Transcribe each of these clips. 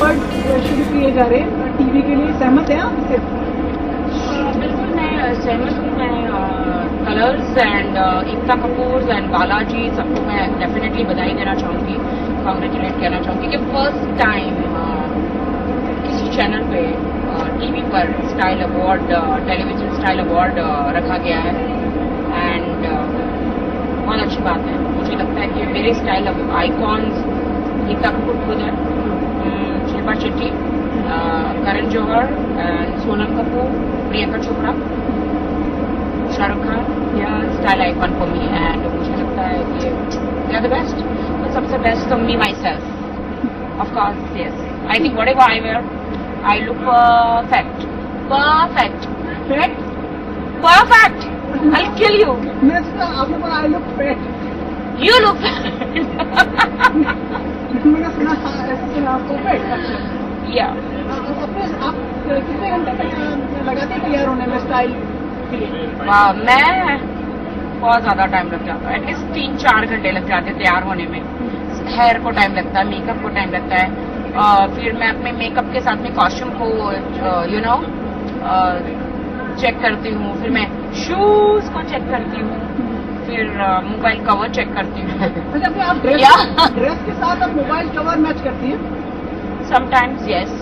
Effort शुरू किए जा रहे हैं टीवी के लिए, सहमत हैं आप इससे? बिल्कुल मैं सहमत हूँ। मैं colours and Ekta Kapoor and Balaji सबको मैं डेफिनेटली बधाई देना चाहूँगी, कॉन्ग्रेचुलेट कहना चाहूँगी कि फर्स्ट टाइम किसी चैनल पे टीवी पर style award, television style award रखा गया है एंड बहुत अच्छी बात है। मुझे लगता है कि मेरे स्टाइल आइकॉन्स एकता कपूर खुद है, शिल्पा शेट्टी, करण जौहर, सोनम कपूर, प्रियंका चोपड़ा, शाहरुख खान, या style icon for me and मुझे लगता है कि दे आर द बेस्ट। तो सबसे बेस्ट तो me myself of course, yes. I think whatever I wear I look perfect. Perfect. Correct? Perfect. I'll kill you. मैंने आपने बोला I look fat. You look fat. मैंने सुना ऐसा सुना आपको fat. Yeah. अपने आप कितने घंटे तक लगाते हैं तैयार होने में स्टाइल के लिए? मैं बहुत ज्यादा टाइम लग जाता है, एटलीस्ट 3-4 घंटे लग जाते हैं तैयार होने में। हेयर को टाइम लगता है, मेकअप को टाइम लगता है, फिर मैं अपने मेकअप के साथ में कॉस्ट्यूम को चेक करती हूँ, फिर मैं शूज को चेक करती हूँ, फिर मोबाइल कवर चेक करती हूँ। अच्छा, फिर आप ड्रेस के साथ आप मोबाइल कवर मैच करती हैं? समटाइम्स यस,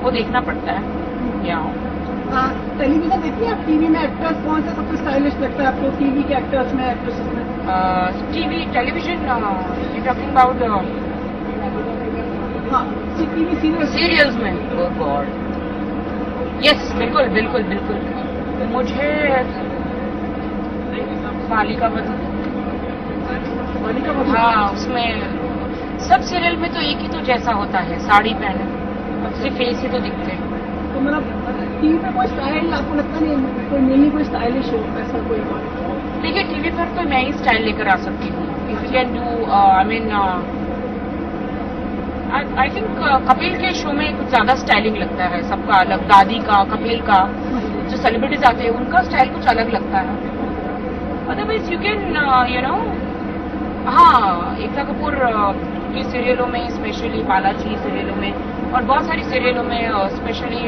वो देखना पड़ता है। या टेलीविजन देखती हैं आप? टीवी में एक्टर्स कौन सा सबसे स्टाइलिश लगता है आपको? टीवी के एक्टर्स में, एक्ट्रेसेस में? TV television you talking about? हाँ, टीवी सीरियल्स में। ओह गॉड, यस, बिल्कुल बिल्कुल बिल्कुल। मुझे बालिका वधू, हाँ, उसमें सब सीरियल में तो एक ही तो जैसा होता है, साड़ी पहने, सिर्फ फेस ही तो दिखते हैं। तो मतलब टीवी पे कोई स्टाइल आपको लगता नहीं, कोई मिली कोई स्टाइलिश हो ऐसा कोई? देखिए, टीवी पर तो मैं ही स्टाइल लेकर आ सकती हूँ। If you can do, I mean I think Kapil के शो में कुछ ज्यादा स्टाइलिंग लगता है, सबका अलग, दादी का, कपिल का, जो सेलिब्रिटीज आते हैं उनका स्टाइल कुछ अलग लगता है। अदरवाइज यू कैन हाँ, एकता कपूर की सीरियलों में, स्पेशली बालाजी सीरियलों में और बहुत सारी सीरियलों में स्पेशली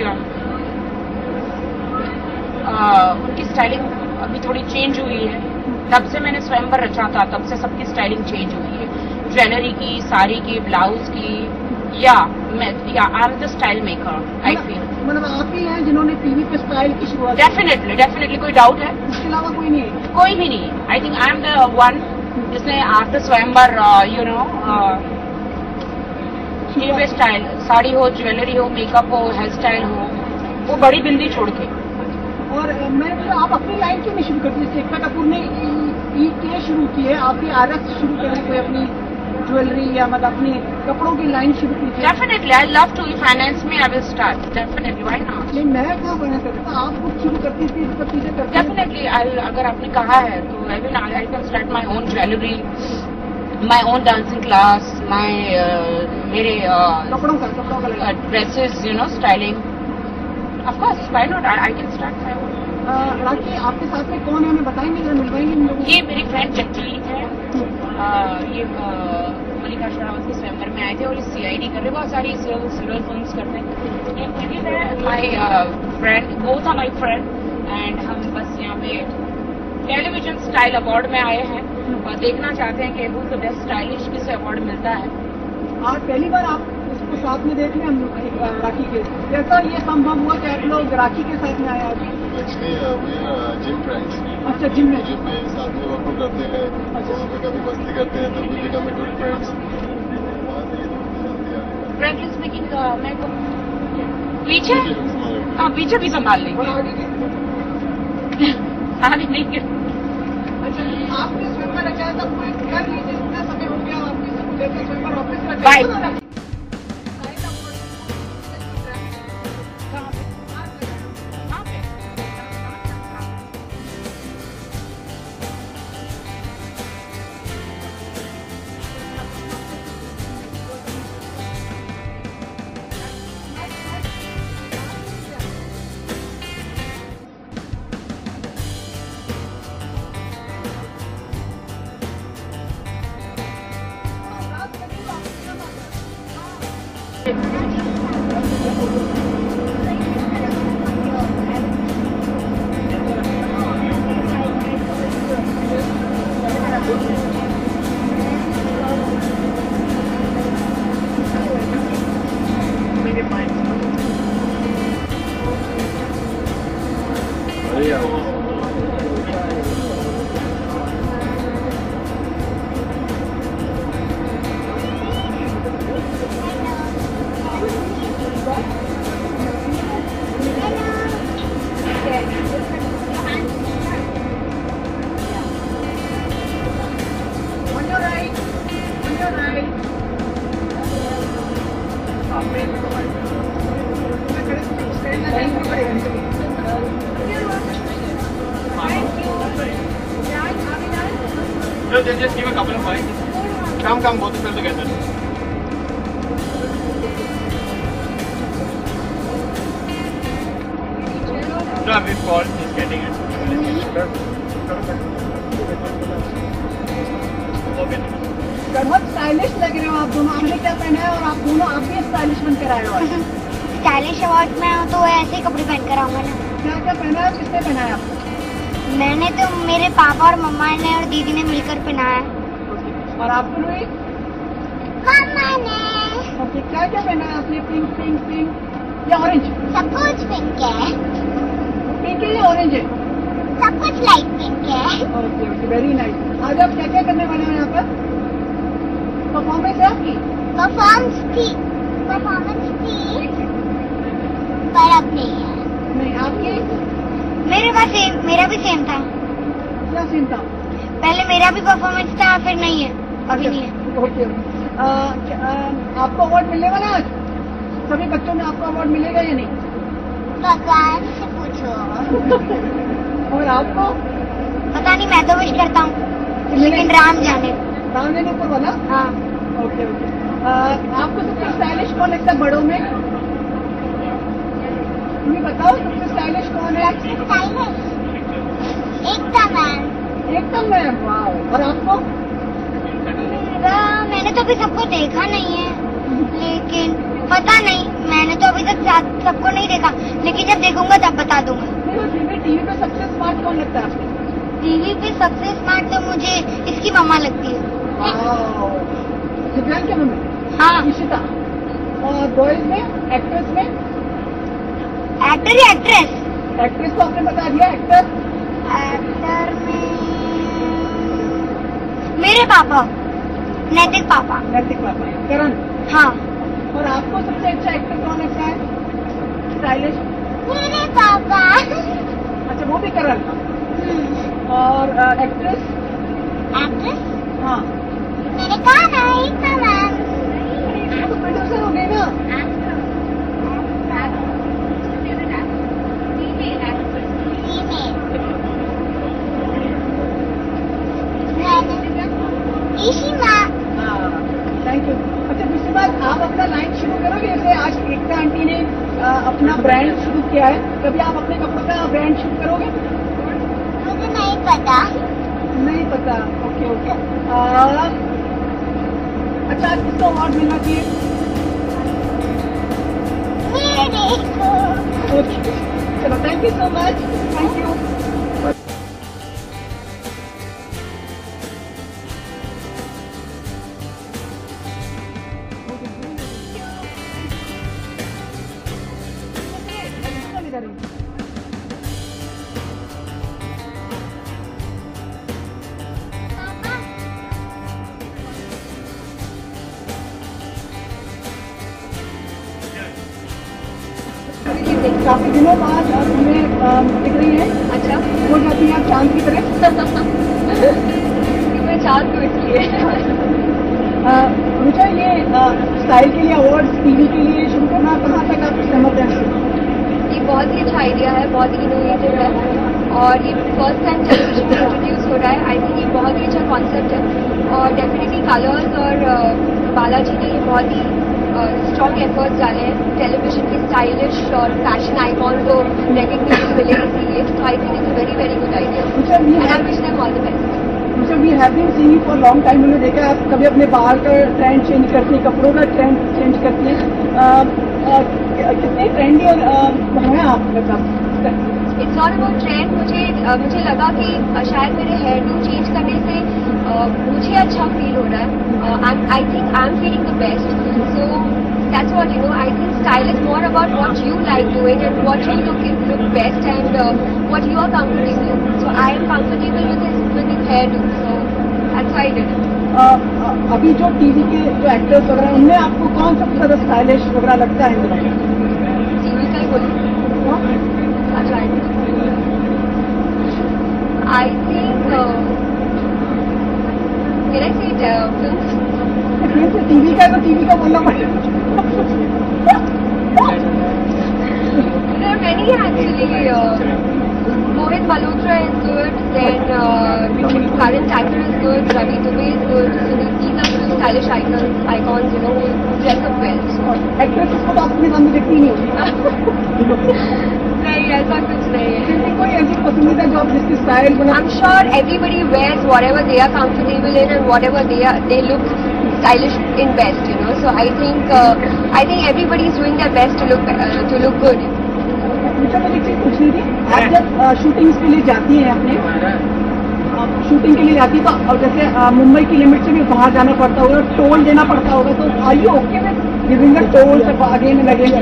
उनकी स्टाइलिंग अभी थोड़ी चेंज हुई है। तब से मैंने स्वयंवर रचा था, तब से सबकी स्टाइलिंग चेंज हुई है, ज्वेलरी की, साड़ी की, ब्लाउज की। या I am the style maker, I feel. मतलब आप ही हैं जिन्होंने टीवी पे स्टाइल की शुरुआत? डेफिनेटली डेफिनेटली, कोई डाउट है? इसके अलावा कोई नहीं है? कोई भी नहीं। आई think I am the one जिसने आफ्टर स्वयंवर यू नो टीवी पे स्टाइल, साड़ी हो, ज्वेलरी हो, मेकअप हो, हेयर स्टाइल हो, वो बड़ी बिंदी छोड़ के। और मैं आप अपनी लाइन क्यों नहीं शुरू करती? जैसे एकता कपूर ने ई शुरू की है, आप भी RX शुरू करें, कोई अपनी ज्वेलरी या मतलब अपनी कपड़ों की लाइन शुरू की? Definitely, I love to finance में, I will start, definitely, why not? नहीं, मैं क्या कहना चाहता था, आप कुछ शुरू करती थी, सब चीजें करती? डेफिनेटली, अगर आपने कहा है तो I can start my own jewellery, my own dancing class, मेरे कपड़ों का dresses, you know, styling, of course, why not? I can start my own. Rakhi, आपके साथ में कौन है, हमें बताएंगे, जरा मिलवाएंगे हम लोग? ये मेरी फ्रेंड जगजीत है, ये मल्लिका शेरावत के स्वयंवर में आए थे और ये CID कर रहे, बहुत सारी सीरियल फिल्म्स करते हैं। ये प्रीति है, my friend, both are my friend, and हम बस यहाँ पे टेलीविजन स्टाइल अवार्ड में आए हैं और देखना चाहते हैं कि हु द बेस्ट स्टाइलिश किसे अवार्ड मिलता है। आज पहली बार आप उसको साथ में देख रहे हैं हम लोग, राखी के? कैसा ये संभव हुआ कि आप लोग राखी के साथ में आए आज? Actually gym friends. अच्छा, जिम में साथ में वर्कआउट करते हैं, वहाँ पे कभी मस्ती करते हैं, तब भी बिकम गुड फ्रेंड्स। वहाँ से ये दोस्ती चलती आ रही है। फ्रेंकली स्पीकिंग, मैं को पीछे, हाँ, पीछे भी संभाल लेंगे, आगे नहीं कर। अच्छा, आपने स्वयंवर रचा है, तब कोई कर लीजिए, इतना समय हो गया आपके स्वयंवर ऑफिस में रचा? No, just give a couple of bites. Come, both of them together. No, we've called. He's getting it. Okay. बहुत स्टाइलिश लग रहे हो आप दोनों। आपने क्या पहना है और आप दोनों आप भी स्टाइलिश बनकर आए हो। स्टाइलिश अवार्ड में हूँ तो ऐसे ही कपड़े पहन कर आऊंगा ना। क्या क्या पहना है, किसने पहना है आपको? मैंने तो मेरे पापा और मम्मा ने और दीदी ने मिलकर पहनाया है। और आपको भी? मम्मा ने। ओके, क्या क्या पहना है आपने? पिंक पिंक पिंक या ऑरेंज? सब कुछ पिंक है। पिंक है या ऑरेंज है? सब कुछ लाइट पिंक है। Okay okay, very nice. आज आप क्या क्या करने वाले हो यहाँ पर? परफॉर्मेंस है आपकी? परफॉर्मेंस थी पर अब नहीं है। नहीं, आपकी? मेरा भी सेम था। क्या सीन था? पहले मेरा भी परफॉर्मेंस था, फिर नहीं है, अभी नहीं है। ओके। आपको अवार्ड मिलने वाला है आज? सभी बच्चों में आपको अवार्ड मिलेगा या नहीं? भगवान से पूछो। और आपको? पता नहीं, मैं तो विश करता हूँ, लेकिन राम जाने। राम ने ऊपर वाला? हाँ। Okay okay. आपको सबसे स्टाइलिश कौन लगता है बड़ों में? तुम्हें बताओ सबसे स्टाइलिश कौन है? एकदम मैम। वाह। और आपको? मैंने तो अभी सबको देखा नहीं है, लेकिन पता नहीं, मैंने तो अभी तक सबको नहीं देखा, लेकिन जब देखूंगा तब बता दूंगा। टीवी पे सबसे स्मार्ट कौन लगता है आपको? टीवी पे सबसे स्मार्ट तो मुझे इसकी मम्मा लगती है। दिव्यांग की मम्मी? हाँ। इशिता। और बॉयज में, एक्ट्रेस में? एक्टर या एक्ट्रेस? एक्ट्रेस तो आपने बता दिया। एक्टर? एक्टर में मेरे पापा, नैतिक पापा। नैतिक पापा। करण? हाँ। और आपको सबसे अच्छा एक्टर कौन लगता है स्टाइलिश? मेरे पापा। अच्छा, वो भी करण। और एक्ट्रेस? एक्ट्रेस? हाँ। मैंने कहा ना, एक मैम। वो तो प्रोड्यूसर हो गए ना। Thank you. अच्छा, दूसरी बात, आप अपना लाइन शुरू करोगे? जैसे आज एकता आंटी ने अपना ब्रांड शुरू किया है, कभी आप अपने कपड़ों का ब्रांड शुरू करोगे? मुझे नहीं पता। नहीं पता। Okay okay. अच्छा, आज किसको अवार्ड मिलना चाहिए? मेरे को। ओके, चलो, thank you so much. Thank you. काफी दिनों बाद हमें दिख रही है। अच्छा, हो जाती है आप चांद की तरह। मैं चांद को इसलिए मुझे ये स्टाइल के लिए अवार्ड्स टीवी के लिए शुरू करना कहाँ तक आप सहमत हैं? ये बहुत ही अच्छा आइडिया है, बहुत ही इनोवेटिव है और ये फर्स्ट टाइम टेलीविजन में इंट्रोड्यूस हो रहा है। आई थिंक ये बहुत ही अच्छा कॉन्सेप्ट है और डेफिनेटली कलर्स और बालाजी ने ये बहुत ही स्ट्रॉन्ग एफर्ट्स डाले हैं टेलीविजन की स्टाइलिश और फैशन आइकॉन को रिकग्निशन मिलेगी इसीलिए। तो I think it's a very very good idea and I wish them all the best. मुझे we have been seeing for long time. मैंने देखा आप कभी अपने बाल का ट्रेंड चेंज करती हैं, कपड़ों का ट्रेंड चेंज करती हैं। कितने ट्रेंडी और हैं आप? मतलब इट्स नॉट अबाउट ट्रेंड। मुझे लगा कि शायद मेरे हेयर डू चेंज करने से मुझे अच्छा फील हो रहा है। I think I am feeling the best, so that's what you know. I think style is more about what you like doing and what you look best and what you are comfortable. So I am comfortable with this hairdo, so that's why I did it. अभी जो TV के जो actors वगैरह हैं, उनमें आपको कौन सबसे ज्यादा स्टाइलिश वगैरह लगता है? टीवी का ही बोलिए। अच्छा, आई थिंक कैन आई से फिल्म्स? टीवी का तो टीवी का बोलना पड़ेगा। There are many actually. Mohit Malhotra is good, then Karan Thakur is good, Ravi Dubey is good. So these are two stylish icons, who dress up well. Actresses को तो आपने सामने देखती नहीं होगी। नहीं, ऐसा कुछ नहीं है। फिर भी कोई ऐसी पसंदीदा जॉब जिसकी स्टाइल बना? I'm sure everybody wears whatever they are comfortable in and whatever they look stylish in best, So I think everybody is doing their best to look good. मुझे एक चीज पूछनी थी, आप जब शूटिंग्स के लिए जाती हैं शूटिंग के लिए जाती है तो जैसे मुंबई की लिमिट से भी बाहर जाना पड़ता होगा, टोल देना पड़ता होगा, तो are you okay with giving the toll again and again?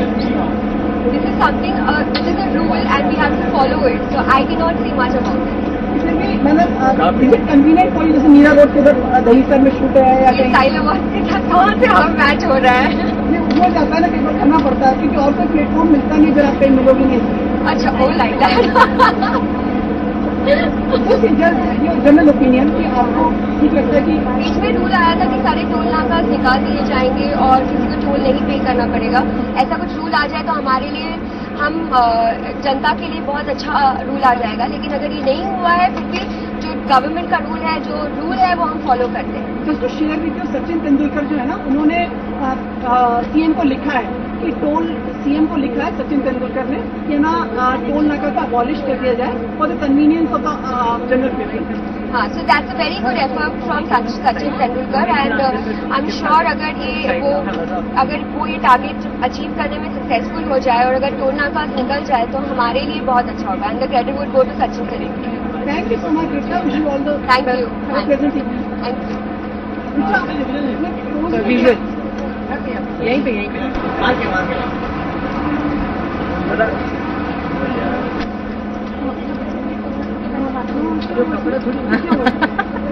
This is something, this is a rule and we have to follow it. So I cannot say much about it. इसलिए भी मतलब is it convenient for you, जैसे Meera road के उधर दहीसर में shoot है या कहीं स्टाइल अवार्ड के साथ कहाँ से हम मैच हो रहा है? हो जाता है ना, कई बार करना पड़ता है क्योंकि और कोई प्लेटफॉर्म मिलता नहीं जब आप कहीं मिलोगे नहीं। अच्छा, ओ लाइक दैट। जनरल ओपिनियन कि आपको ठीक लगता है कि बीच में रूल आया था कि सारे टोल नाका निकाल दिए जाएंगे और किसी को टोल नहीं पे करना पड़ेगा। ऐसा कुछ रूल आ जाए तो हमारे लिए, हम जनता के लिए बहुत अच्छा रूल आ जाएगा, लेकिन अगर ये नहीं हुआ है फिर भी जो गवर्नमेंट का रूल है वो हम फॉलो करते हैं। Just to share with you, Sachin Tendulkar जो है ना, उन्होंने सीएम को लिखा है कि सीएम को लिखा है सचिन तेंदुलकर ने कि ना टोल नाका को अबॉलिश कर दिया जाए for the convenience of the general people. हाँ, so that's a very good effort from Sachin Tendulkar and I am sure अगर वो ये टारगेट अचीव करने में सक्सेसफुल हो जाए और अगर टोल नाका निकल जाए तो हमारे लिए बहुत अच्छा होगा and the credit would go to Sachin Tendulkar. Thank you so much Krishna, wish you all the thank you. Present evening. Thank you. यहीं पे मार के जो कपड़े थोड़ी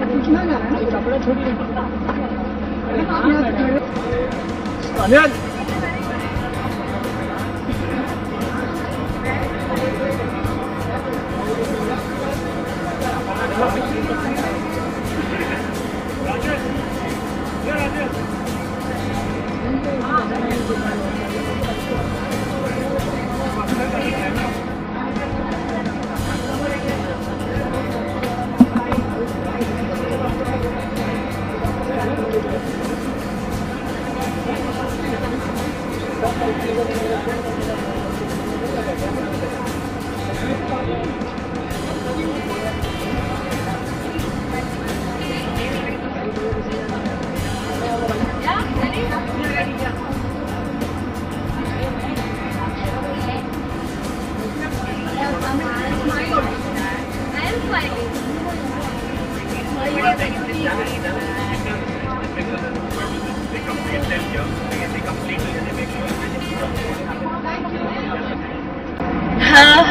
पूछना जा रहा है ना, कपड़े थोड़ी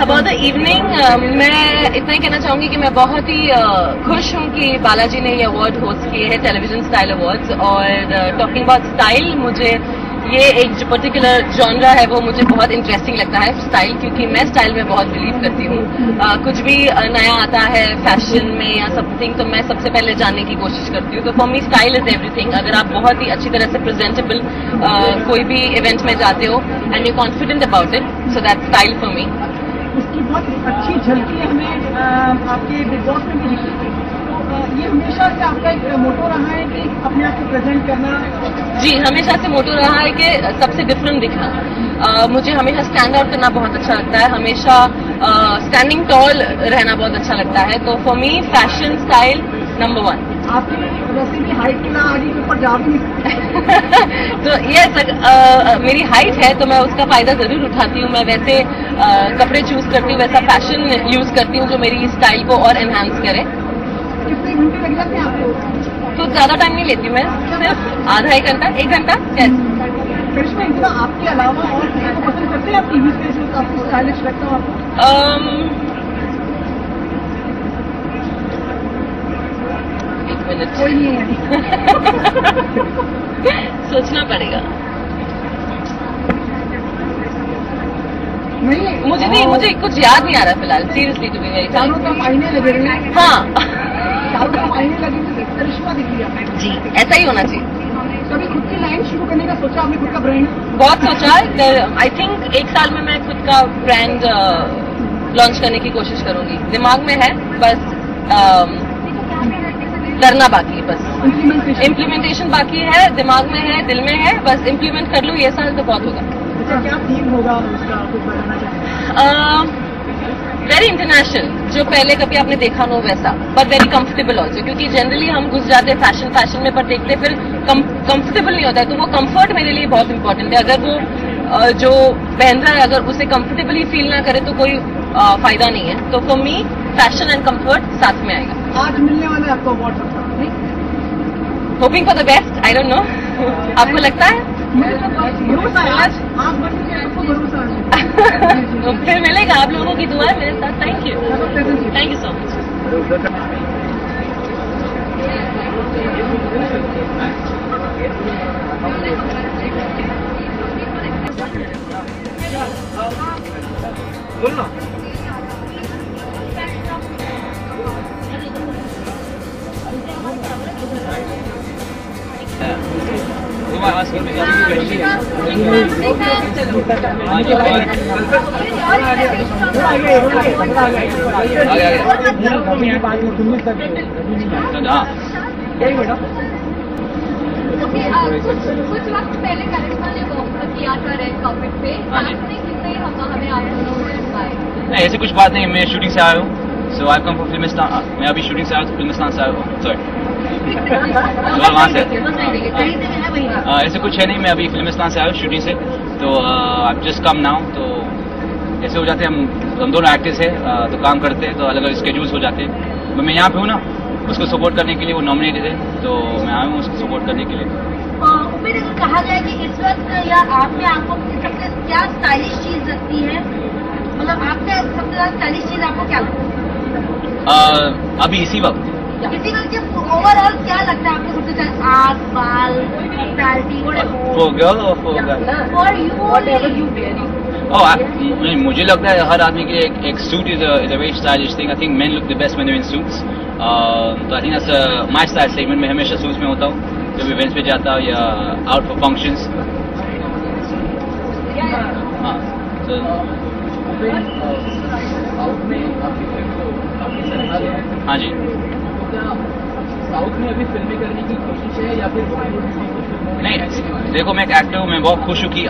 अबाउट द इवनिंग, मैं इतना ही कहना चाहूंगी कि मैं बहुत ही खुश हूं कि बालाजी ने ये अवार्ड होस्ट किए हैं, टेलीविजन स्टाइल अवार्ड्स। और टॉकिंग अबाउट स्टाइल, मुझे ये एक जो पर्टिकुलर जॉनरा है वो मुझे बहुत इंटरेस्टिंग लगता है स्टाइल, क्योंकि मैं स्टाइल में बहुत बिलीव करती हूँ। कुछ भी नया आता है फैशन में या समथिंग तो मैं सबसे पहले जानने की कोशिश करती हूँ। तो for me style is everything. अगर आप बहुत ही अच्छी तरह से प्रेजेंटेबल कोई भी इवेंट में जाते हो and you confident about it, so that style for me. उसकी बहुत अच्छी झलकी हमें आपके बिग बॉस में भी दिखी थी। तो ये हमेशा से आपका एक मोटो रहा है कि अपने आप को प्रेजेंट करना? जी, हमेशा से मोटो रहा है कि सबसे डिफरेंट दिखना। मुझे हमेशा स्टैंड आउट करना बहुत अच्छा लगता है, हमेशा स्टैंडिंग टॉल रहना बहुत अच्छा लगता है। तो for me fashion style number 1। आपकी वैसे भी हाइट के आगे के ऊपर जा भी नहीं तो ये मेरी हाइट है तो मैं उसका फायदा जरूर उठाती हूँ। मैं वैसे कपड़े चूज करती हूँ, वैसा फैशन यूज करती हूँ जो मेरी स्टाइल को और एनहांस करे। कितने घंटे लग जाते हैं आपको? तो ज्यादा टाइम नहीं लेती मैं, सिर्फ आधा 1 घंटा 1 घंटा। करिश्मा, इतना आपके अलावा और किसी को पसंद करते हैं आप टीवी पे जो काफी स्टाइलिश लगता हो आपको? कोई नहीं है सोचना पड़ेगा। नहीं, मुझे कुछ याद नहीं आ रहा फिलहाल, सीरियसली टू बी वेरी चारों तरफ आईने लगे हुए हैं। हाँ, चारों तरफ आईने लगे हुए, करिश्मा दिख रही है जी, ऐसा ही होना चाहिए। कभी खुद की लाइन शुरू करने का सोचा आपने, खुद का ब्रांड? बहुत सोचा। आई थिंक 1 साल में मैं खुद का ब्रांड लॉन्च करने की कोशिश करूंगी। दिमाग में है, बस करना बाकी है, बस इम्प्लीमेंटेशन बाकी है, दिमाग में है, दिल में है, बस इम्प्लीमेंट कर लूँ ये साल तो बहुत होगा। अच्छा, क्या थीम होगा उसका, कुछ बताना चाहेंगे? वेरी इंटरनेशनल, जो पहले कभी आपने देखा न हो वैसा, पर वेरी कंफर्टेबल ऑल्सो, क्योंकि जनरली हम घुस जाते हैं फैशन में, पर देखते फिर कंफर्टेबल नहीं होता है, तो वो कंफर्ट मेरे लिए बहुत इंपॉर्टेंट है। अगर वो जो पहन रहा है अगर उसे कंफर्टेबली फील ना करे तो कोई फायदा नहीं है। तो for me fashion and comfort साथ में आएगा। आज मिलने वाला है आपको award? Hoping for the best, I don't know, आपको लगता है? भरोसा है आज, आप बनने आपको भरोसा है। तो फिर मिलेगा, आप लोगों की दुआ है मेरे साथ। Thank you so much. बोलो कुछ वक्त पहले करिश्मा ने वॉक किया था रेड कार्पेट पे, आपने कितने हमें आप लोगों को इंस्पायर? नहीं, ऐसी कुछ बात नहीं, मैं शूटिंग से आया हूँ। सो आई कम फ्रॉम फिल्मिस्तान, मैं अभी शूटिंग से आया हूँ, फिल्मिस्तान से आया हूँ, सॉरी वहाँ से। ऐसे कुछ है नहीं, मैं अभी फिल्मिस्तान से आया हूँ शूटिंग से, तो आई जस्ट कम नाउ। तो ऐसे हो जाते हैं, हम दोनों एक्टर्स हैं, तो काम करते हैं, तो अलग अलग स्केड्यूल्स हो जाते हैं। मैं यहाँ पे हूँ ना, उसको सपोर्ट करने के लिए, वो नॉमिनेटेड है, तो मैं आया हूँ उसको सपोर्ट करने के लिए। उम्मीद है कहा जाए कि इस वक्त या आपने आपको सबसे क्या स्टाइलिश चीज लगती है, मतलब आपने सबसे ज्यादा स्टाइलिश चीज आपको क्या लगता है अभी इसी वक्त ओवरऑल क्या लगता है आपको सबसे ज्यादा? आँख, बाल, पर्सनैलिटी, फॉर गर्ल और फॉर गाय? फॉर यू मुझे लगता है हर आदमी के लिए एक suit is a very stylish thing. I think men look the best when they in suits. तो I think that's my style statement. मैं हमेशा सूट्स में होता हूँ जब इवेंट्स पे जाता हूँ या आउट फॉर फंक्शंस। हाँ, हाँ जी। साउथ में अभी फिल्में करने की कोशिश है या फिर नहीं? देखो, मैं एक एक्टर हूँ, मैं बहुत खुश हूँ कि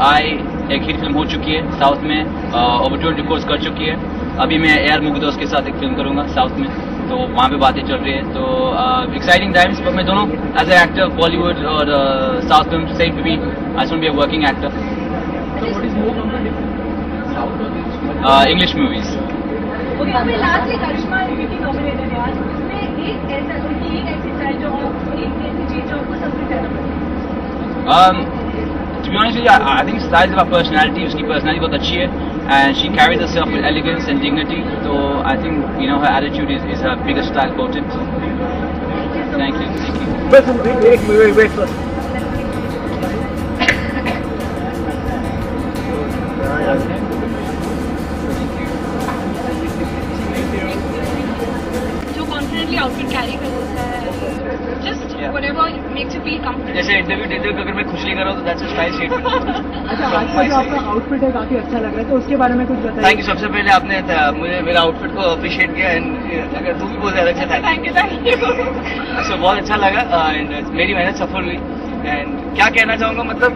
एक हिट फिल्म हो चुकी है साउथ में, अपॉर्चुनिटी कोर्स कर चुकी है। अभी मैं एआर मुगदोस के साथ एक फिल्म करूंगा साउथ में, तो वहाँ पे बातें चल रही है, तो एक्साइटिंग टाइम्स। पर मैं दोनों एज ए एक्टर बॉलीवुड और south film same to be, I want be a working actor. English movies. To be honest with you, I think style is about personality. उसकी personality बहुत अच्छी है, and she carries herself with elegance and dignity. So I think her attitude is her biggest style quotient. Thank you. Wait. जो confidently outfit carry करता है, just whatever makes you feel comfortable. जैसे interview देते हुए अगर मैं खुश नहीं कर रहा हूँ तो दैट्स अ स्टाइल स्टेटमेंट। अच्छा, आज का जो आपका आउटफिट है काफी अच्छा लग रहा है, तो उसके बारे में कुछ बताइए। Thank you. सबसे पहले आपने मुझे मेरा आउटफिट को अप्रिशिएट किया, एंड अगर तुम भी बहुत ज्यादा अच्छा थैंक यू। सो बहुत अच्छा लगा, एंड मेरी मेहनत सफल हुई। एंड क्या कहना चाहूंगा, मतलब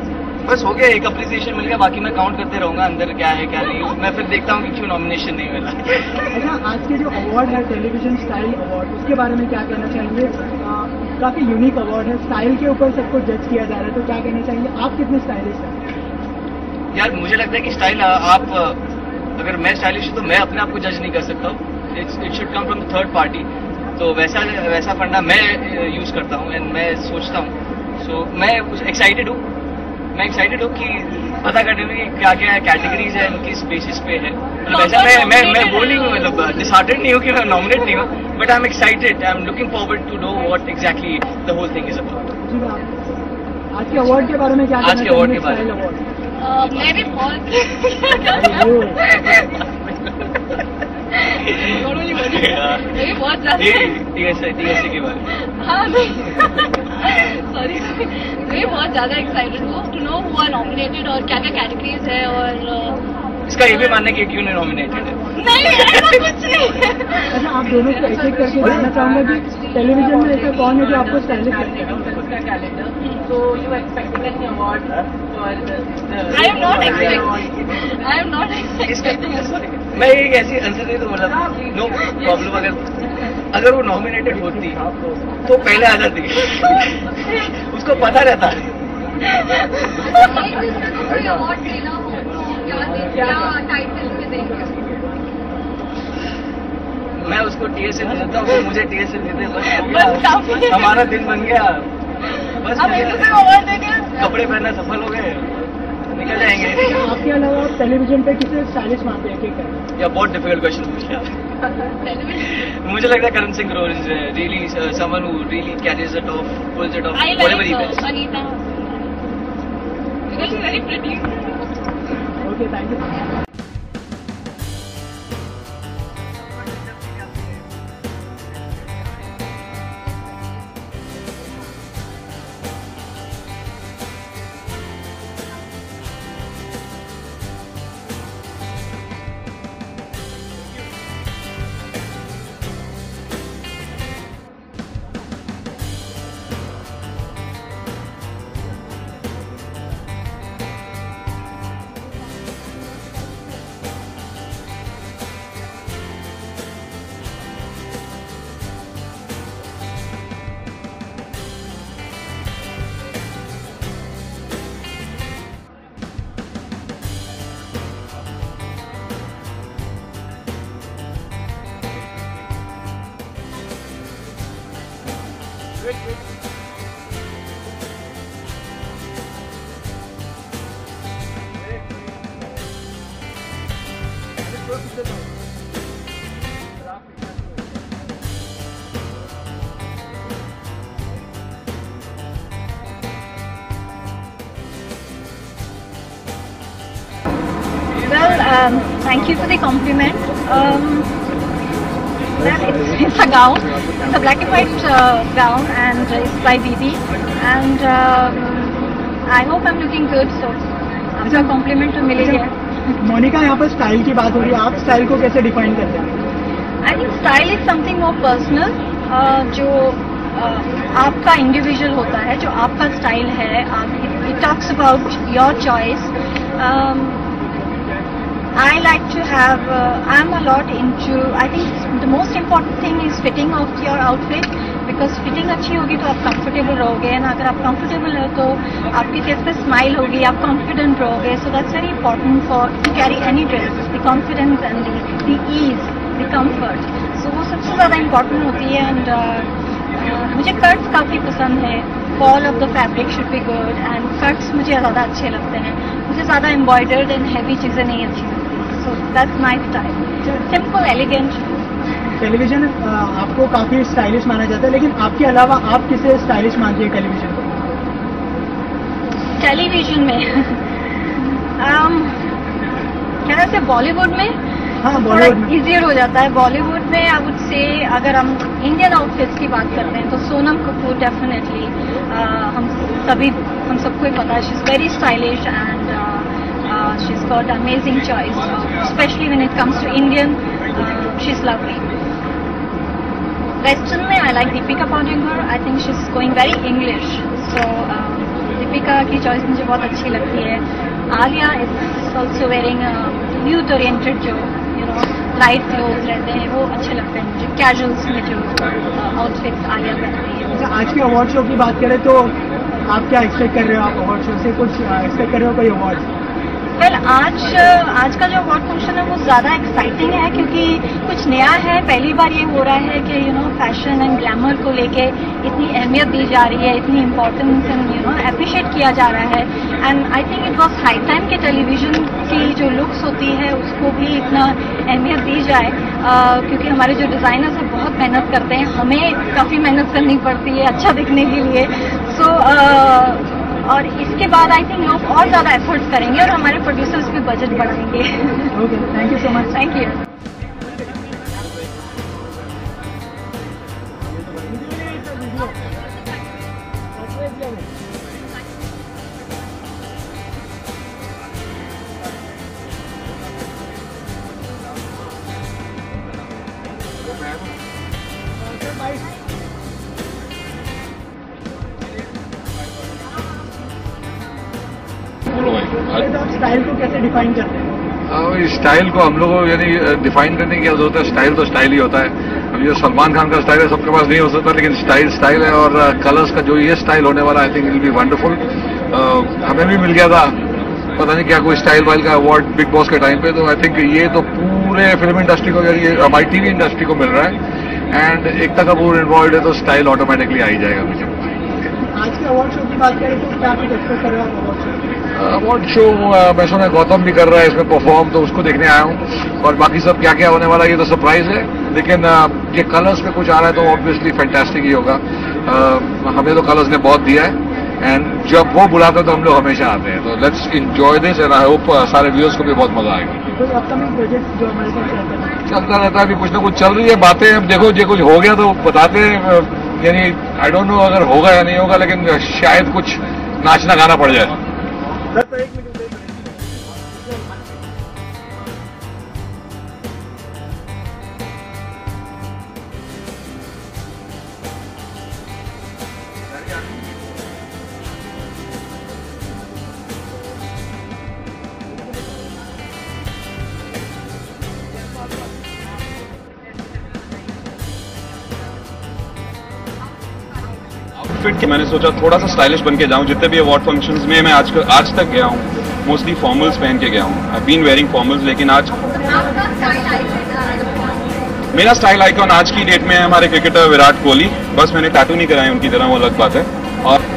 बस हो गया, एक अप्रिसिएशन मिल गया, बाकी मैं काउंट करते रहूंगा अंदर क्या है क्या नहीं। मैं फिर देखता हूँ कि क्यों नॉमिनेशन नहीं मिला। अच्छा, आज के जो अवार्ड है टेलीविजन स्टाइल अवार्ड, उसके बारे में क्या कहना चाहेंगे? काफी यूनिक अवार्ड है, स्टाइल के ऊपर सबको जज किया जा रहा है, तो क्या कहना चाहेंगे? आप कितने स्टाइलिश हैं? यार, मुझे लगता है कि स्टाइल आप अगर मैं स्टाइलिश हूँ तो मैं अपने आप को जज नहीं कर सकता हूँ। It should come from the third party. तो वैसा फंडा मैं यूज करता हूँ एंड मैं सोचता हूँ। सो मैं एक्साइटेड हूँ कि पता करने में क्या क्या कैटेगरीज है, किस बेसिस पे है। मतलब वैसा मैं वो नहीं हूँ, मतलब डिसहार्टेड नहीं हूँ कि मैं नॉमिनेट नहीं हूँ, but I am excited, I am looking forward to know what exactly the whole thing is about. आज के अवार्ड के बारे में क्या? आज के अवार्ड के बारे में मैं भी बहुत ज्यादा टीएसए के बारे में। हाँ, सॉरी, मैं बहुत ज्यादा एक्साइटेड हूँ to know who are nominated और क्या क्या कैटेगरीज है, और इसका ये भी मानना है कि क्यों नहीं नॉमिनेटेड है। नहीं ऐसा कुछ नहीं। अच्छा, आप दोनों को एक एक करके जानना चाहूंगा कि टेलीविजन में ऐसा कौन है जो आपको स्टाइलिश लगता है? उसका calendar, so you expecting any award for the I am not expecting मैं एक ऐसी आंसर दे तो मतलब नो प्रॉब्लम, अगर वो नॉमिनेटेड होती तो पहले आ जाती उसको पता रहता। अवार्ड देना हो क्या टाइटल में देंगे? मैं उसको TSA दे देता हूँ, वो मुझे TSA दे दे, बस हमारा दिन बन गया। बस अवार्ड देंगे। कपड़े पहनना सफल हो गए, निकल जाएंगे। आपके अलावा आप टेलीविजन पे किसे स्टाइलिश मानते हैं? ठीक है, या बहुत डिफिकल्ट क्वेश्चन पूछ लिया। मुझे लगता है Karan Singh Grover is really someone who really carries it off, pulls it off, whatever he does. Anita, because she's very pretty. Okay, thank you. Well, thank you for the compliment. It's a gown. It's a black and white gown, and it's by BB. And I hope I'm looking good. So, आपका compliment तो मिल ही गया। मोनिका, यहाँ पर style की बात हो रही है, आप स्टाइल को कैसे डिफाइन करते हैं? I think style is something more personal, जो आपका इंडिविजुअल होता है, जो आपका स्टाइल है। It talks about your choice. I like to have, I'm a lot into, I think the most important thing is fitting of your outfit, because fitting अच्छी होगी तो आप comfortable रहोगे, and अगर आप comfortable हो तो आपके फेस पे smile होगी, आप confident रहोगे. So that's very important for to carry any dress, the confidence and the ease, the comfort. So वो सबसे ज़्यादा important होती है. And मुझे cuts काफ़ी पसंद है. Fall of the fabric should be good, and cuts मुझे ज़्यादा अच्छे लगते हैं. मुझे ज़्यादा embroidered and heavy चीज़ें नहीं अच्छी लगती. So that's my style. Simple, elegant. Television आपको काफी स्टाइलिश माना जाता है, लेकिन आपके अलावा आप किसे स्टाइलिश मानती है टेलीविजन को? टेलीविजन में क्या कहते हैं, बॉलीवुड में हाँ, थोड़ा बॉलीवुड में इजियर हो जाता है. बॉलीवुड में आई वुड से अगर हम इंडियन आउटफिट्स की बात करते हैं तो सोनम कपूर डेफिनेटली, हम सबको ही पता है, she is very stylish and she is got amazing choice, specially when it comes to Indian, she is lovely. Western में I like Deepika Padukone. I think she is going very English, so Deepika की choice मुझे बहुत अच्छी लगती है. Alia is also wearing youth oriented, जो light cloth रहते हैं वो अच्छे लगते हैं मुझे. कैजुअल्स में जो आउटफिट्स आलिया पहनती है. अच्छा, आज के अवार्ड शो की बात करें तो आप क्या एक्सपेक्ट कर रहे हो? आप अवार्ड शो से कुछ एक्सपेक्ट कर रहे हो, कोई अवार्ड? वेल, आज का जो अवार्ड फंक्शन है वो ज़्यादा एक्साइटिंग है, क्योंकि कुछ नया है. पहली बार ये हो रहा है कि फैशन एंड ग्लैमर को लेके इतनी अहमियत दी जा रही है, इतनी इम्पोर्टेंस एंड अप्रिशिएट किया जा रहा है. And I think it was high time कि टेलीविजन की जो लुक्स होती है उसको भी इतना अहमियत दी जाए, क्योंकि हमारे जो डिज़ाइनर्स हैं बहुत मेहनत करते हैं, हमें काफ़ी मेहनत करनी पड़ती है अच्छा दिखने के लिए. सो और इसके बाद आई थिंक लोग और ज़्यादा एफर्ट्स करेंगे और हमारे प्रोड्यूसर्स भी बजट बढ़ाएंगे. Okay, thank you so much. Thank you. Style को कैसे डिफाइन करते हैं? स्टाइल को हम लोगों को यानी डिफाइन करने की जरूरत है। स्टाइल तो स्टाइल ही होता है। अब ये सलमान खान का स्टाइल है, सबके पास नहीं हो सकता, लेकिन स्टाइल है। और कलर्स का जो ये स्टाइल होने वाला, I think will be wonderful. हमें भी मिल गया था पता नहीं क्या कोई स्टाइल वाइल का अवार्ड बिग बॉस के टाइम पे, तो आई थिंक ये तो पूरे फिल्म इंडस्ट्री को, ये हमारी टीवी इंडस्ट्री को मिल रहा है। एंड एकता कपूर इन्वॉल्व है तो स्टाइल ऑटोमेटिकली आ ही जाएगा मुझे। आज के अवार्ड शो की बात करें तो क्या कुछ एक्सपेक्ट कर रहे हो अवार्ड शो? अवार्ड शो मैं सुना गौतम भी कर रहा है इसमें परफॉर्म, तो उसको देखने आया हूँ। और बाकी सब क्या क्या होने वाला है ये तो सरप्राइज है, लेकिन ये कलर्स पे कुछ आ रहा है तो ऑब्वियसली फैंटास्टिक ही होगा। हमें तो कलर्स ने बहुत दिया है एंड जब वो बुलाते हैं तो हम लोग हमेशा आते हैं। तो let's enjoy this and I hope सारे व्यूअर्स को भी बहुत मजा आएगा। चलता रहता है, अभी कुछ ना कुछ चल रही है बातें। अब देखो जो कुछ हो गया तो बताते हैं, यानी आई डोंट नो अगर होगा या नहीं होगा, लेकिन शायद कुछ नाचना गाना पड़ जाए। आउटफिट कि मैंने सोचा थोड़ा सा स्टाइलिश बन के जाऊं। जितने भी अवार्ड फंक्शंस में मैं आज तक गया हूं मोस्टली फॉर्मल्स पहन के गया हूं। आई बीन वेयरिंग फॉर्मल्स, लेकिन आज मेरा स्टाइल आइकॉन आज की डेट में है हमारे क्रिकेटर विराट कोहली। बस मैंने टैटू नहीं कराए उनकी तरह, वो अलग बात है। और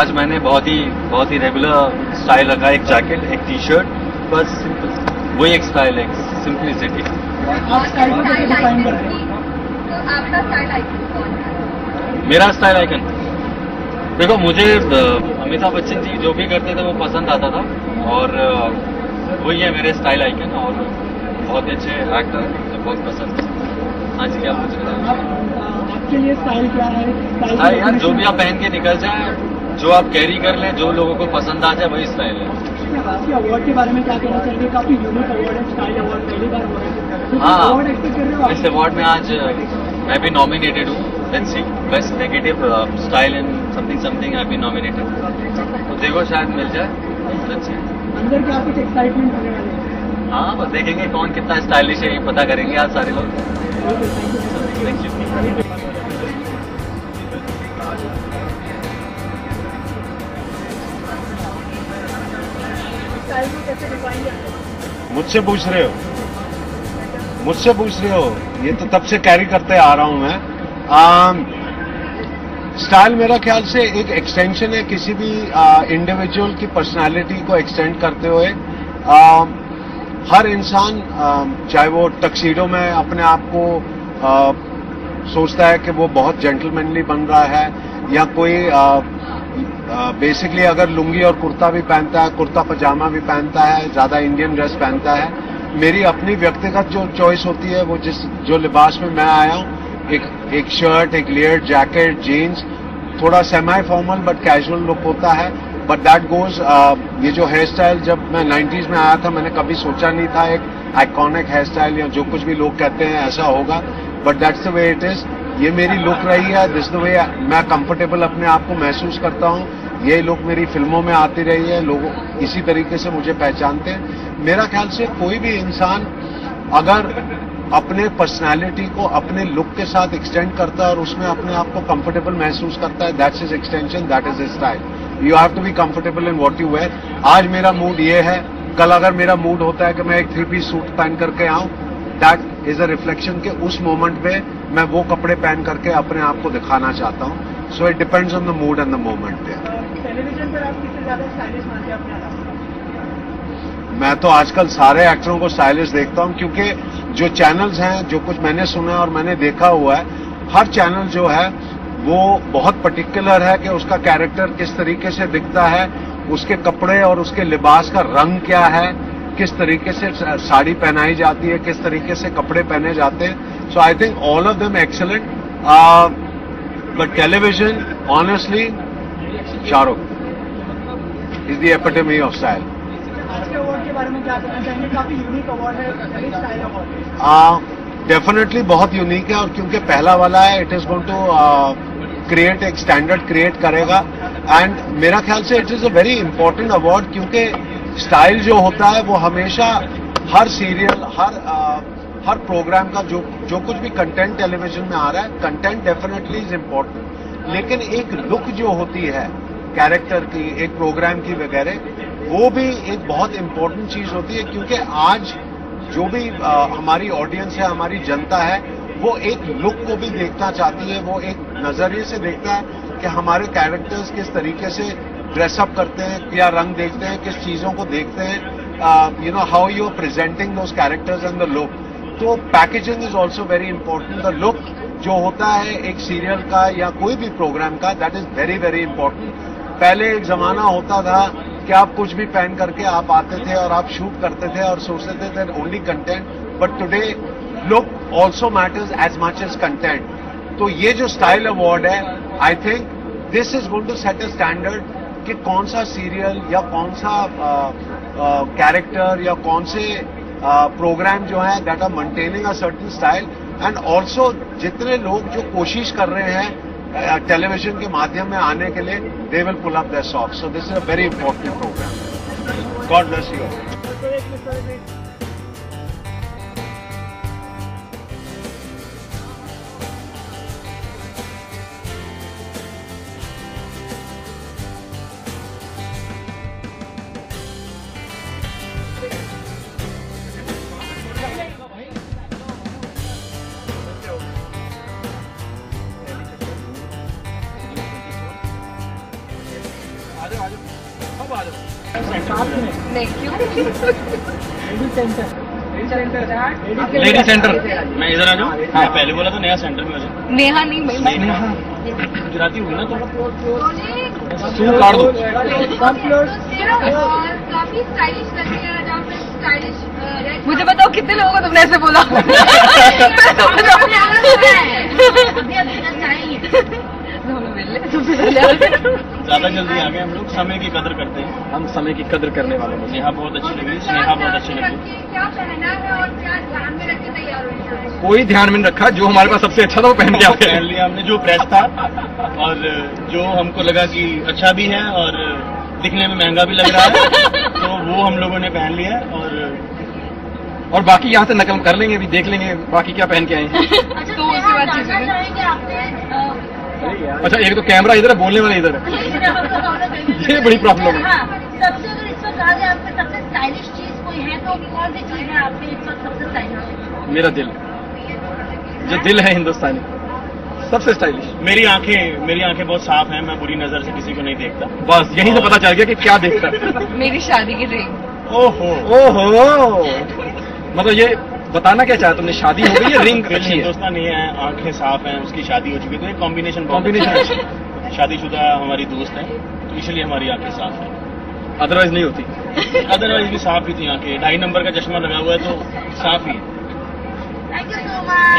आज मैंने बहुत ही रेगुलर स्टाइल रखा है। एक जैकेट, एक टी शर्ट, बस वही एक स्टाइल है, सिंपलिसिटी। आप स्टाइल को कैसे डिफाइन करते हैं? तो आपका स्टाइल आइकन कौन है? मेरा स्टाइल आइकन देखो, मुझे अमिताभ बच्चन जी जो भी करते थे वो पसंद आता था और वही है मेरे स्टाइल आइकन। और बहुत ही अच्छे एक्टर मुझे बहुत पसंद है। हाँ जी, क्या पूछ रहे हैं? आपके लिए स्टाइल क्या है? हाँ यार, जो भी आप पहन के निकल जाए, जो आप कैरी कर लें, जो लोगों को पसंद आ जाए, वही स्टाइल है। आपके अवार्ड के बारे में क्या कहना चाहिए? काफी यूनिक अवार्ड है, स्टाइल अवार्ड पहली बार हुआ है। हाँ, अवार्ड एक्सपेक्ट कर रहे हो? इस अवार्ड में आज मैं भी नॉमिनेटेड हूँ। Let's see, best negative style in something I been nominated. तो देखो शायद मिल जाए। Let's see. अंदर क्या कुछ एक्साइटमेंट होने वाली है? हाँ, बस देखेंगे कौन कितना स्टाइलिश है, ये पता करेंगे आज सारे लोग। Thank you. मुझसे पूछ रहे हो? ये तो तब से कैरी करते आ रहा हूं मैं। स्टाइल मेरा ख्याल से एक एक्सटेंशन है किसी भी इंडिविजुअल की पर्सनालिटी को एक्सटेंड करते हुए। हर इंसान चाहे वो टक्सीडो में अपने आप को सोचता है कि वो बहुत जेंटलमैनली बन रहा है, या कोई बेसिकली अगर लुंगी और कुर्ता भी पहनता है, कुर्ता पजामा भी पहनता है, ज्यादा इंडियन ड्रेस पहनता है। मेरी अपनी व्यक्तिगत जो चॉइस होती है वो जो लिबास में मैं आया हूँ, एक शर्ट, एक लेयर्ड जैकेट, जीन्स, थोड़ा semi formal but casual look होता है। But that goes. ये जो हेयर स्टाइल जब मैं 90s में आया था, मैंने कभी सोचा नहीं था एक आइकॉनिक हेयर स्टाइल या जो कुछ भी लोग कहते हैं ऐसा होगा, but that's the way it is. ये मेरी लुक रही है, दिस द वे मैं कंफर्टेबल अपने आप को महसूस करता हूँ। ये लुक मेरी फिल्मों में आती रही है, लोग इसी तरीके से मुझे पहचानते हैं। मेरा ख्याल से कोई भी इंसान अगर अपने पर्सनालिटी को अपने लुक के साथ एक्सटेंड करता है और उसमें अपने आप को कंफर्टेबल महसूस करता है, that's his extension, that is his style. You have to be comfortable in what you wear. आज मेरा मूड ये है, कल अगर मेरा मूड होता है कि मैं एक 3-piece सूट पहन करके आऊं, दैट इज अ रिफ्लेक्शन के उस मोमेंट पे मैं वो कपड़े पहन करके अपने आप को दिखाना चाहता हूं। So it depends on the mood and the moment. Television पर आप किससे ज्यादा स्टाइलिश मानते हैं अपने आप? मैं तो आजकल सारे एक्टरों को स्टाइलिश देखता हूं, क्योंकि जो चैनल्स हैं, जो कुछ मैंने सुना और मैंने देखा हुआ है, हर चैनल जो है वो बहुत पर्टिकुलर है कि उसका कैरेक्टर किस तरीके से दिखता है, उसके कपड़े और उसके लिबास का रंग क्या है, किस तरीके से साड़ी पहनाई जाती है, किस तरीके से कपड़े पहने जाते हैं. So I think all of them excellent. But television honestly Shahrukh is the epitome of style. आज के अवार्ड के बारे में क्या कहना चाहेंगे? काफी यूनिक अवार्ड है, स्टाइल अवार्ड. डेफिनेटली बहुत यूनिक है, और क्योंकि पहला वाला है, it is going to create एक स्टैंडर्ड क्रिएट करेगा. एंड मेरा ख्याल से it is a very important award, क्योंकि स्टाइल जो होता है वो हमेशा हर सीरियल, हर प्रोग्राम का जो कुछ भी कंटेंट टेलीविजन में आ रहा है, कंटेंट डेफिनेटली इज इम्पोर्टेंट, लेकिन एक लुक जो होती है कैरेक्टर की, एक प्रोग्राम की वगैरह, वो भी एक बहुत इंपॉर्टेंट चीज होती है. क्योंकि आज जो भी हमारी ऑडियंस है, हमारी जनता है, वो एक लुक को भी देखना चाहती है, वो एक नजरिए से देखता है कि हमारे कैरेक्टर्स किस तरीके से ड्रेसअप करते हैं, क्या रंग देखते हैं, किस चीजों को देखते हैं, you know how you are presenting those characters and the look. तो packaging is also very important. The look जो होता है एक सीरियल का या कोई भी प्रोग्राम का, that is very very important. पहले एक जमाना होता था कि आप कुछ भी पहन करके आप आते थे और आप शूट करते थे और सोचते थे that only content. But today look also matters as much as content. तो ये जो स्टाइल अवार्ड है, I think this is going to set a standard कि कौन सा सीरियल या कौन सा कैरेक्टर या कौन से प्रोग्राम जो है that are maintaining a certain style. And also जितने लोग जो कोशिश कर रहे हैं टेलीविजन के माध्यम में आने के लिए, they will pull up their socks. So this is a very important programme. God bless you. Lady centre. मैं इधर आ जाऊँ. हाँ, पहले बोला तो नया सेंटर में आ जाऊँ. नेहा नहीं, मैं नेहा गुजराती हुई ना, तो तू काट दो. काफी स्टाइलिश लग रही है. जहाँ पे स्टाइलिश, मुझे बताओ कितने लोगों को तुमने ऐसे बोला? ज्यादा जल्दी आ गए हम लोग. समय की कदर करते हैं, हम समय की कदर करने वालों में. नेहा बहुत अच्छी लगी, स्नेहा बहुत अच्छी लगी. क्या पहना है और क्या ध्यान में रख के तैयार हुई? कोई ध्यान में नहीं रखा, जो हमारे पास सबसे अच्छा था वो पहन के पहन लिया हमने. जो प्रेस था और जो हमको लगा कि अच्छा भी है और दिखने में महंगा भी लग रहा है, तो वो हम लोगों ने पहन लिया. और बाकी यहाँ से नकल कर लेंगे, अभी देख लेंगे बाकी क्या पहन के आए. तो उसके बाद अच्छा, एक तो कैमरा इधर है, बोलने वाला इधर है. ये बड़ी प्रॉब्लम है. सबसे अगर इस वक्त कहा जाए आपके सबसे स्टाइलिश चीज कोई है तो कौन सी चीज है आपके इस वक्त सबसे स्टाइलिश? मेरा दिल, जो दिल है हिंदुस्तानी, सबसे स्टाइलिश. मेरी आंखें बहुत साफ हैं. मैं बुरी नजर से किसी को नहीं देखता. बस यहीं से पता चल गया कि क्या देखता. मेरी शादी की रिंग. ओहो ओहो, मतलब ये बताना क्या चाहे तुमने? शादी हो गई है, रिंग अच्छी है. हिंदुस्तानी है, आंखें साफ हैं, उसकी शादी हो चुकी है, तो ये कॉम्बिनेशन शादीशुदा हमारी दोस्त है, तो इसलिए हमारी आंखें साफ है. अदरवाइज नहीं होती. अदरवाइज भी साफ ही थी आंखें. 2.5 नंबर का चश्मा लगा हुआ है तो साफ ही. Thank you so much.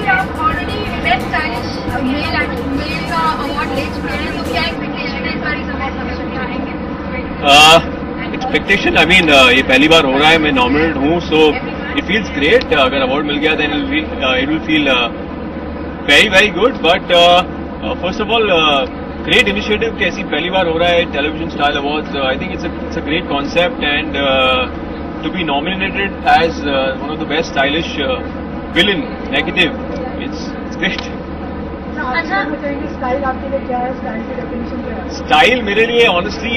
आप ऑलरेडी बेस्ट स्टाइलिश मेल का अवार्ड ले चुके हैं, तो क्या एक्सपेक्टेशन है इस बार इस अवार्ड फंक्शन में आएंगे? एक्सपेक्टेशन, आई मीन ये पहली बार हो रहा है, मैं नॉमिनेट हूँ, सो इट फील्स ग्रेट. अगर अवार्ड मिल गया then it will feel very very good. But first of all great initiative कि ऐसी पहली बार हो रहा है television style awards. I think it's a great concept and to be nominated as one of the best stylish villain, negative, it's great. Style आपके लिए क्या है? स्टाइल की डेफिनेशन क्या है? स्टाइल मेरे लिए ऑनेस्टली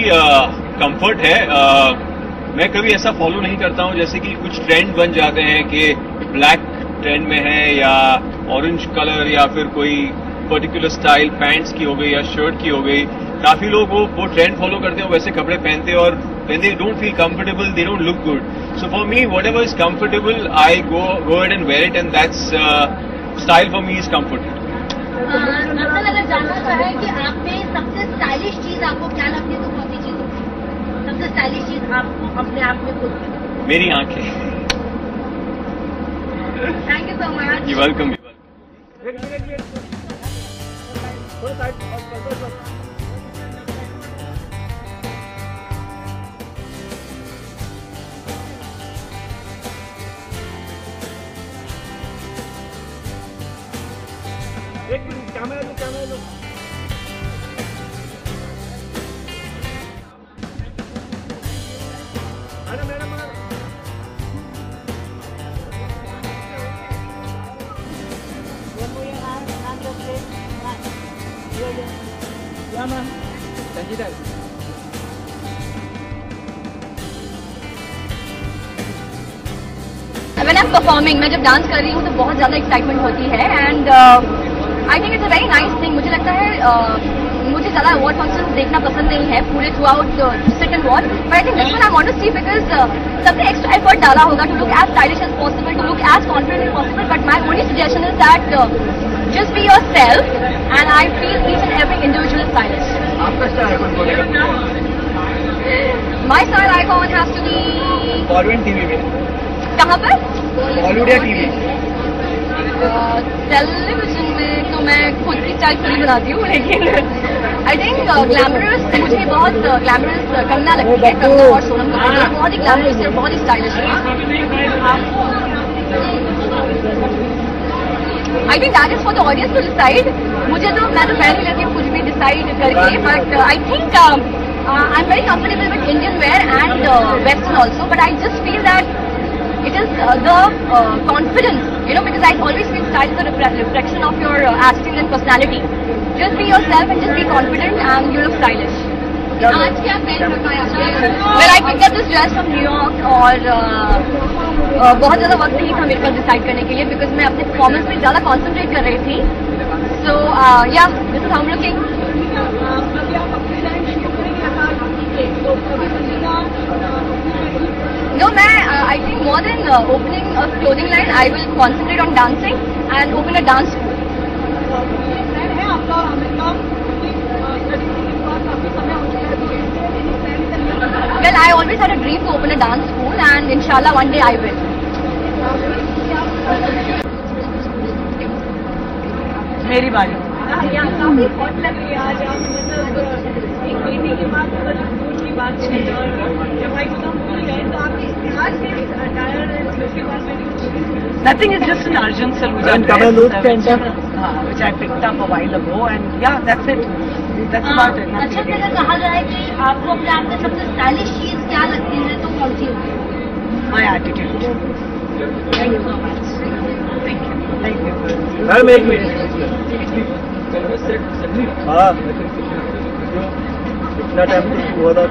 कंफर्ट है. मैं कभी ऐसा फॉलो नहीं करता हूँ जैसे कि कुछ ट्रेंड बन जाते हैं कि ब्लैक ट्रेंड में है या ऑरेंज कलर या फिर कोई पर्टिकुलर स्टाइल पैंट्स की हो गई या शर्ट की हो गई, काफी लोग वो ट्रेंड फॉलो करते हैं, वैसे कपड़े पहनते हैं और when they don't feel comfortable, they don't look good. So for me, whatever is comfortable, I go ahead and wear it, and that's style for me is comfort. अगर जानना चाहे कि आप में सबसे स्टाइलिश चीज आपको क्या लगती है, तो कौन सी चीज होती है सबसे स्टाइलिश चीज आपको अपने आप में खुद? मेरी आंखें. Thank you so much. You're welcome. एक मिनट, कैमरा लो. Madam Yeah, ma'am. Sangeeta. When I'm performing, मैं जब डांस कर रही हूँ तो बहुत ज़्यादा एक्साइटमेंट होती है and I think it's a very nice thing. मुझे लगता है मुझे ज़्यादा अवार्ड फंक्शन देखना पसंद नहीं है पूरे throughout sit and watch, but I think this one I want to see because सबने एक्स्ट्रा एफर्ट डाला होगा to look as stylish as possible, to look as confident as possible. But my only suggestion is that just be yourself and I feel each and every individual is stylish. आपका style icon बोलेगा? My style icon has to be Bollywood TV में. कहाँ पर? बॉलीवुड या TV? Television में तो मैं खुद की स्टाइल खुद ही बनाती हूँ, लेकिन आई थिंक ग्लैमरस, मुझे बहुत ग्लैमरस कंगना लगती है. कंगना और सोनम कपूर बहुत ही ग्लैमरस है, बहुत ही स्टाइलिश है. I think that is for the audience to decide. मुझे तो मैं तो पहले लेती हूँ कुछ भी डिसाइड करके, but I think I am very comfortable with Indian wear and western also, but I just feel that it is the confidence, because I always feel style is a reflection of your attitude and personality. Just be yourself and just be confident and you look stylish. आज क्या पहन रखा है आपने? Well, I picked up this dress from New York और बहुत ज़्यादा वक्त नहीं था मेरे पास डिसाइड करने के लिए, बिकॉज मैं अपने परफॉर्मेंस पे ज़्यादा कॉन्सेंट्रेट कर रही थी. सो या दिस इज हम looking. No, I think more than opening a clothing line, I will concentrate on dancing and open a dance school. Well, I always had a dream to open a dance school, and inshallah one day I will. मेरी बारी. काफी hot लग रही है आज आप, मतलब एक महीने के बाद की बात है और जब भाई खत्म हो गए तो आपके आज से nothing is just an Arjun Saluja which I picked up a while ago, and yeah, that's it. That's about it. अच्छा, अगर कहा जाए कि आपको अपने आप में सबसे स्टाइलिश चीज क्या लगती है तो कौन सी होगी? My attitude. Thank you so much. Thank you. Ma'am एक मिनट. हाँ, इतना टाइम तो हुआ था,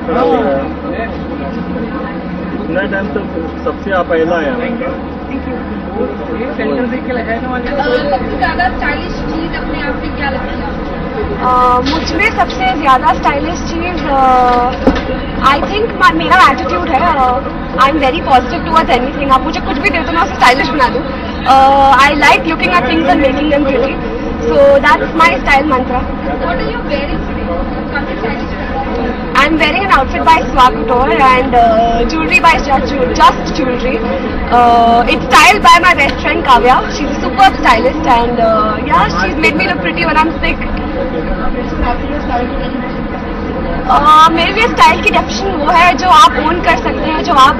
इतना टाइम तो सबसे आप पहला आया. सबसे ज्यादा स्टाइलिश चीज अपने आप में क्या लगती है? मुझमें सबसे ज्यादा स्टाइलिश चीज आई थिंक मेरा एटीट्यूड है. I am very positive towards anything. आप मुझे कुछ भी दे दो मैं उसे स्टाइलिश बना दूँ. I like looking at things and making them pretty. So that's my style mantra. What are you wearing today? I'm wearing an outfit by Swag Couture and jewelry by Just Jewelry. It's styled by my best friend Kavya. She's a superb stylist and yeah, she's made me look pretty when I'm sick. मेरे लिए style की definition वो है जो आप own कर सकते हैं, जो आप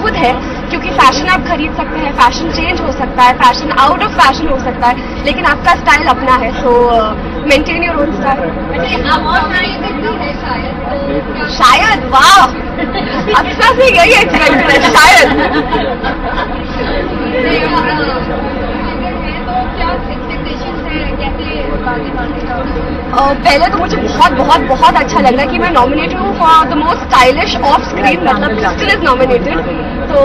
खुद है. क्योंकि फैशन आप खरीद सकते हैं, फैशन चेंज हो सकता है, फैशन आउट ऑफ फैशन हो सकता है, लेकिन आपका स्टाइल अपना है. सो मेंटेन योर ओन स्टाइल. शायद. वाह, अच्छा से यही एक्सपेक्ट है शायद. पहले तो मुझे बहुत बहुत बहुत अच्छा लग रहा है कि मैं नॉमिनेटेड हूँ for the most stylish of screen, मतलब क्रिस्टल इज नॉमिनेटेड. तो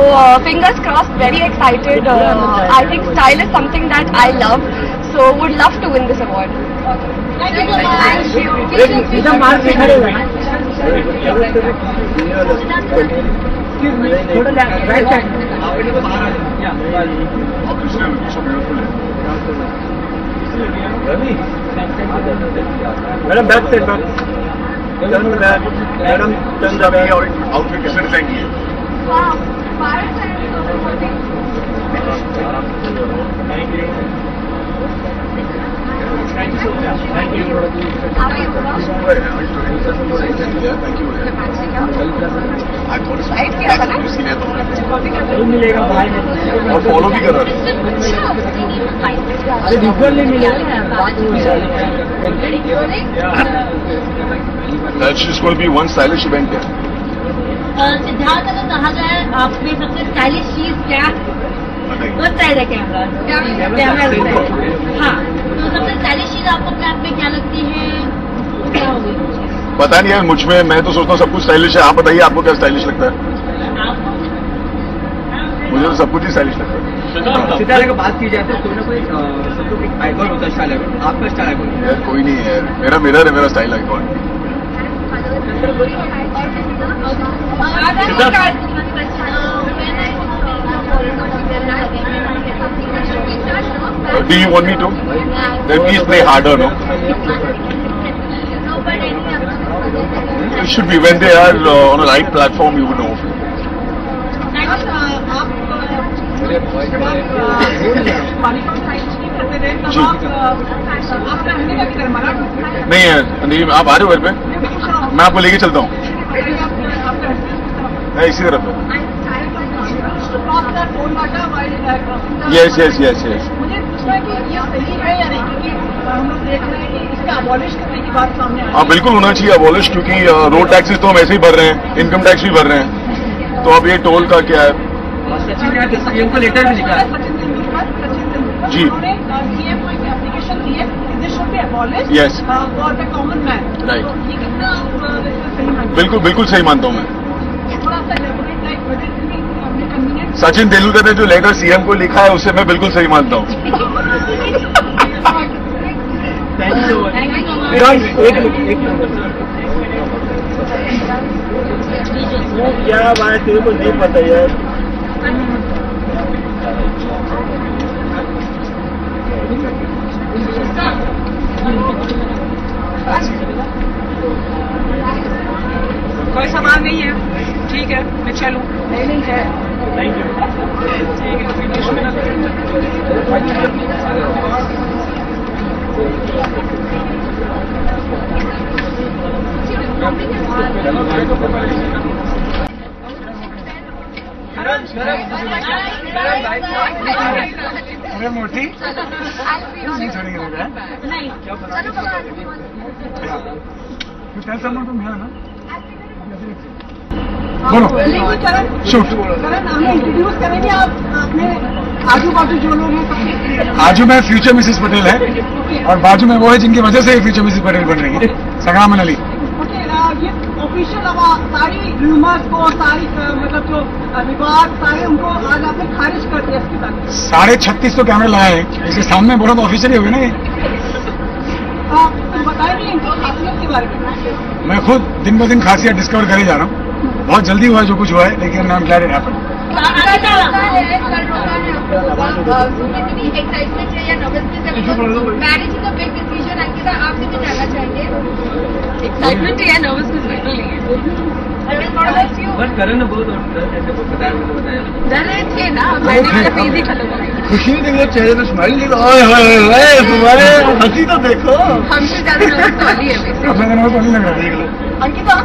fingers crossed, very excited. I think style is something that I love So would love to win this award. Thank you so much. इधर mark से खड़े हुए हैं। थोड़ा right side. Madam back side back madam turn जाए और outfit कैसे design किए? और फॉलो भी कर रहा है। That's just going to be one stylish event there. Siddharth अगर कहा जाए आपने सबसे स्टाइलिश चीज क्या वो स्टाइल है कैमरा हाँ तो सबसे स्टाइलिश चीज आपको अपने आप में क्या लगती है क्या होगी? पता नहीं है मुझ में, मैं तो सोचता हूँ सब कुछ स्टाइलिश है। आप बताइए आपको क्या स्टाइलिश लगता है? मुझे तो सब कुछ ही स्टाइलिश लगता है। सितारे की बात की जाए तो कोई ना कोई सबको एक आइकॉन होता है स्टाइल आइकॉन। आपका स्टाइल आइकॉन यार कोई नहीं है, मेरा मिरर है, मेरा style icon. Do you want me to? Then please play harder, no? It should be when they are on a right platform, you would know. नहीं है, नहीं आप आ रहे हो घर पे? मैं आपको लेके चलता हूँ। मैं इसी तरफ है। Yes yes yes yes. मुझे पूछना है कि ये सही है या नहीं, क्योंकि हम लोग देख रहे हैं कि इसका अबॉलिश करने की बात सामने आई है। हाँ बिल्कुल होना चाहिए अबॉलिश, क्योंकि रोड टैक्सेस तो हम ऐसे ही भर रहे हैं, इनकम टैक्स भी भर रहे हैं, तो अब ये टोल का क्या है? सचिन ने सीएम को लेटर भी लिखा है। जी सीएम को एक एप्लीकेशन दी है, this should be abolish for the common man. Right, ये कितना सही मानते हैं? बिल्कुल बिल्कुल सही मानता हूँ मैं। थोड़ा सा elaborate, like, whether it will be convenient? Sachin Tendulkar ने जो लेटर सीएम को लिखा है उससे मैं बिल्कुल सही मानता हूँ। क्या बात तेरे को नहीं पता यार। कोई सामान नहीं है, ठीक है मैं चलूं? नहीं है। Thank you. अरे मोटी tell someone from here, ना? बोलो। शूट। करण हमें इंट्रोड्यूस करेंगे आप अपने आजू बाजू जो लोग हैं सबके? आजू में फ्यूचर मिसेस पटेल है और बाजू में वो है जिनकी वजह से फ्यूचर मिसेस पटेल बन रही है, संग्राम अली। ये ऑफिशियल सारी रूमर्स को, सारी मतलब जो विवाद सारे उनको आज आपने खारिज कर दिया इसके साथ। 36.5 तो कैमरे लगाए हैं, इसके सामने बोला तो ऑफिशियल ही हो गए ना ये। तो बताए नहीं इनको खासियत के बारे में? मैं खुद दिन ब दिन खासियत डिस्कवर करे जा रहा हूँ। बहुत जल्दी हुआ है जो कुछ हुआ है, लेकिन I am glad it happened. Marriage is a big decision, Ankita आपसे भी जानना चाहेंगे। एक्साइटमेंट है, नर्वसनेस बिल्कुल नहीं है। बट करण ने बहुत बताया, डर रहे थे ना, मैंने मेरा फेस ही खत्म हो गया। खुशी नहीं है चेहरे पे, स्माइल नहीं, तुम्हारे हंसी तो देखो। हमसे ज्यादा नर्वस वाली है वैसे। अब मैं नर्वस नहीं लग रहा है। अंकिता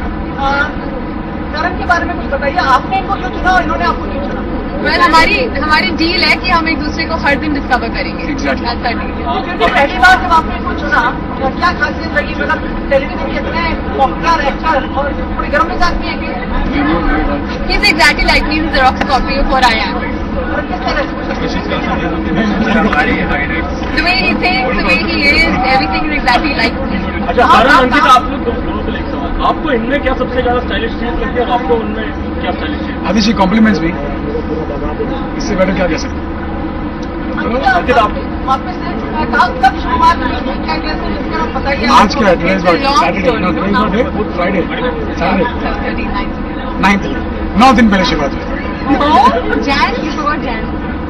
करण के बारे में कुछ बताइए, आपने इनको क्यों चुना और इन्होंने आपको क्यों चुना? वेल हमारी डील है कि हम एक दूसरे को हर दिन डिस्कवर करेंगे। पहली बार जब आपने इनको चुना क्या खासियत लगी? मतलब टेलीविजन के इतने पॉपुलर एक्टर और थोड़ी गर्म मिजाज भी है कि he is exactly like me, is xerox copy of what I am. The way he thinks, the way he is, everything is exactly like me. अच्छा करण, अंकिता आप लोग दोनों को लेकर सवाल, आपको इनमें क्या सबसे ज्यादा स्टाइलिश चीज लगती है और आपको उनमें क्या स्टाइलिश चीज? अभी सी कॉम्प्लीमेंट्स भी, इससे बेटर क्या कह सकते? अंकिता वापस से कब शुरुआत हुई, क्या ड्रेस है जिसका आप बताइए। आज क्या ड्रेस फ्राइडे सैटरडे 9 दिन पहले शिवरात्रि।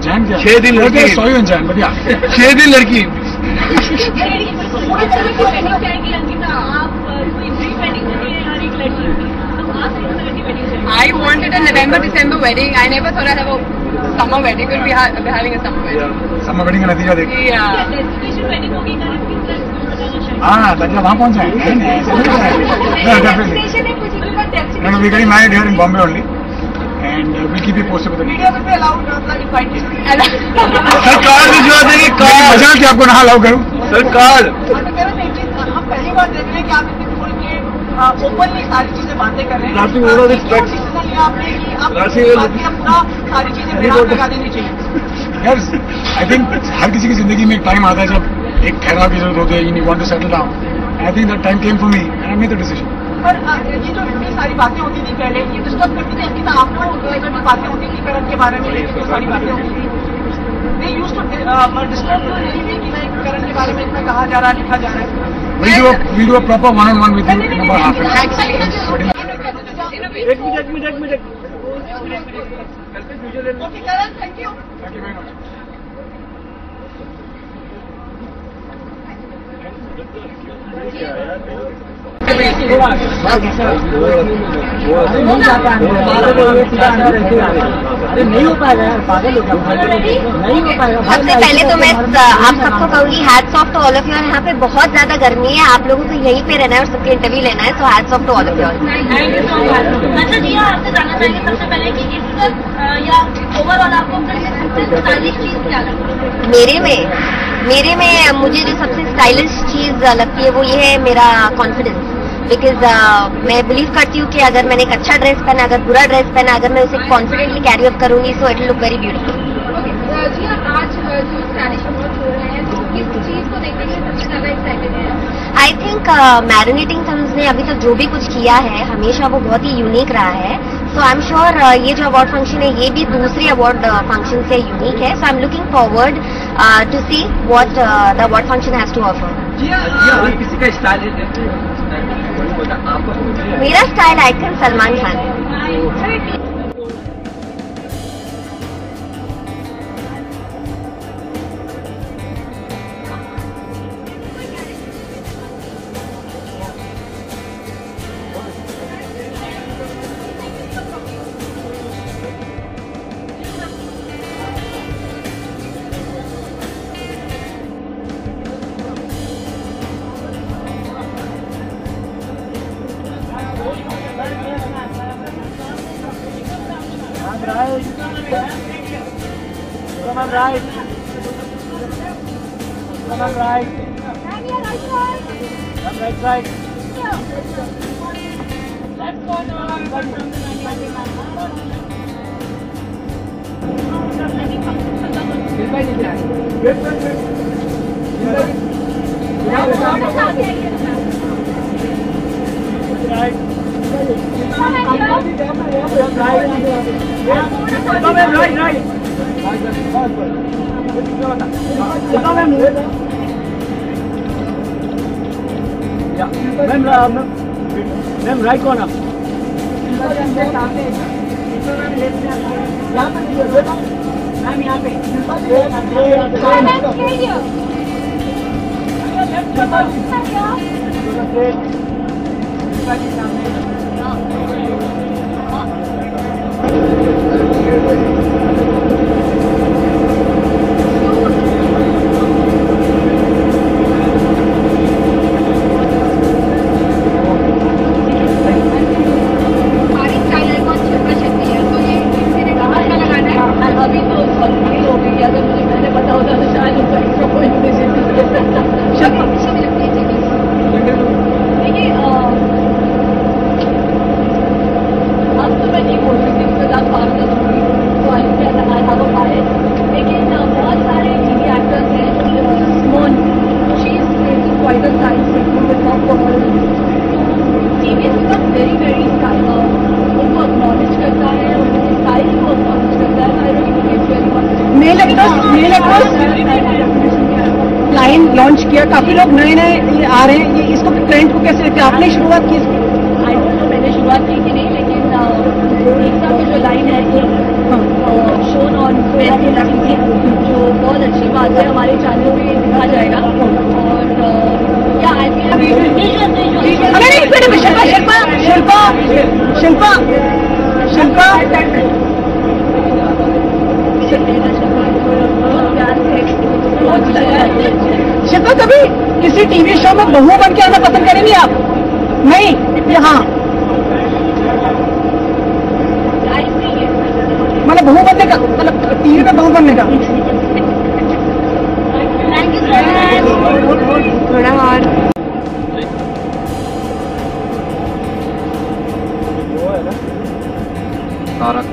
जैन क्या 6 दिन लड़की, सॉरी जैन बढ़िया 6 दिन लड़की। I wanted a November-December wedding. I never thought I'd have a summer wedding. We'll be having a summer wedding. Summer wedding का नतीजा देख। Yeah. हाँ, ताकि वहाँ पहुँच जाए। No, we getting married here in Bombay only, and we'll keep you posted with the media में भी अलाउड इनवाइटेड। सरकार भिजवा देगी कार। मजा कि आपको ना अलाउ करूँ सरकार। हम पहली बार देख रहे हैं कि आप इतने खोल के ओपनली सारी चीजें बातें कर रहे हैं। आपने कि आप पूरा सारी चीजें लगा देनी चाहिए। Yes, I think हर किसी की जिंदगी में एक टाइम आता है जब एक ठहराव की जरूरत होती है। You want to settle down. I think that time came for me, and I made the decision. पर ये जो इतनी सारी बातें होती थी पहले, ये डिस्टर्ब करती थी कि आप लोग जो बातें होती थी करण के बारे में, जो सारी बातें होती थी, they used to disturb you नहीं कि नहीं करण के बारे में इतना कहा जा रहा है, लिखा जा रहा है। We'll do a proper one-on-one with you in about half an hour. एक minute okay Karan, thank you. Thank you very much. नहीं हो पाएगा यार, पागल हो गया, नहीं हो पाएगा। सबसे पहले तो मैं आप सबको कहूंगी hats off to all of you. यहाँ पे बहुत ज्यादा गर्मी है, आप लोगों को यहीं पे रहना है और सबके इंटरव्यू लेना है, so hats off to all of you. अच्छा जी, आपसे जानना चाहेंगे सबसे पहले कि इस वक्त या ओवरऑल आपको सबसे स्टाइलिश चीज क्या लगती है? मेरे में मुझे जो सबसे स्टाइलिश चीज लगती है वो ये है मेरा कॉन्फिडेंस। बिकॉज मैं बिलीव करती हूँ कि अगर मैंने एक अच्छा ड्रेस पहना, अगर बुरा ड्रेस पहना, अगर मैं उसे कॉन्फिडेंटली कैरी अप करूंगी so it will look very beautiful. जी आज जो स्पैनिश अवार्ड हो रहे हैं, तो किस चीज को देखने के लिए सबसे ज्यादा एक्साइटेड है? आई थिंक मैरिनेटिंग फिल्म्स ने अभी तक जो भी कुछ किया है हमेशा वो बहुत ही यूनिक रहा है। सो आई एम श्योर ये जो अवार्ड फंक्शन है ये भी दूसरी अवार्ड फंक्शन से यूनिक है। So I am looking forward to see what the award function has to offer. किसी का स्टाइल मेरा स्टाइल आइकन सलमान खान है। मैम राइट कौन आप? मैम यहाँ पे लाइन लॉन्च किया, काफी लोग नए नए आ रहे हैं, ये इसको ट्रेंड को कैसे देखते हैं? आपने शुरुआत की इसकी? आई डोंट नो मैंने शुरुआत की थी नहीं, लेकिन एकता की जो लाइन है शोन ऑन फेसबुक जो बहुत अच्छी बात है, हमारे चैनल पे दिखा जाएगा। और या आई थिंक शिल्पा शिल्पा कभी किसी टीवी शो में बहू बन के आना पसंद करेंगी आप? नहीं, हाँ मतलब बहू बनने का, मतलब टीवी में बहू बनने का। थोड़ा और तारक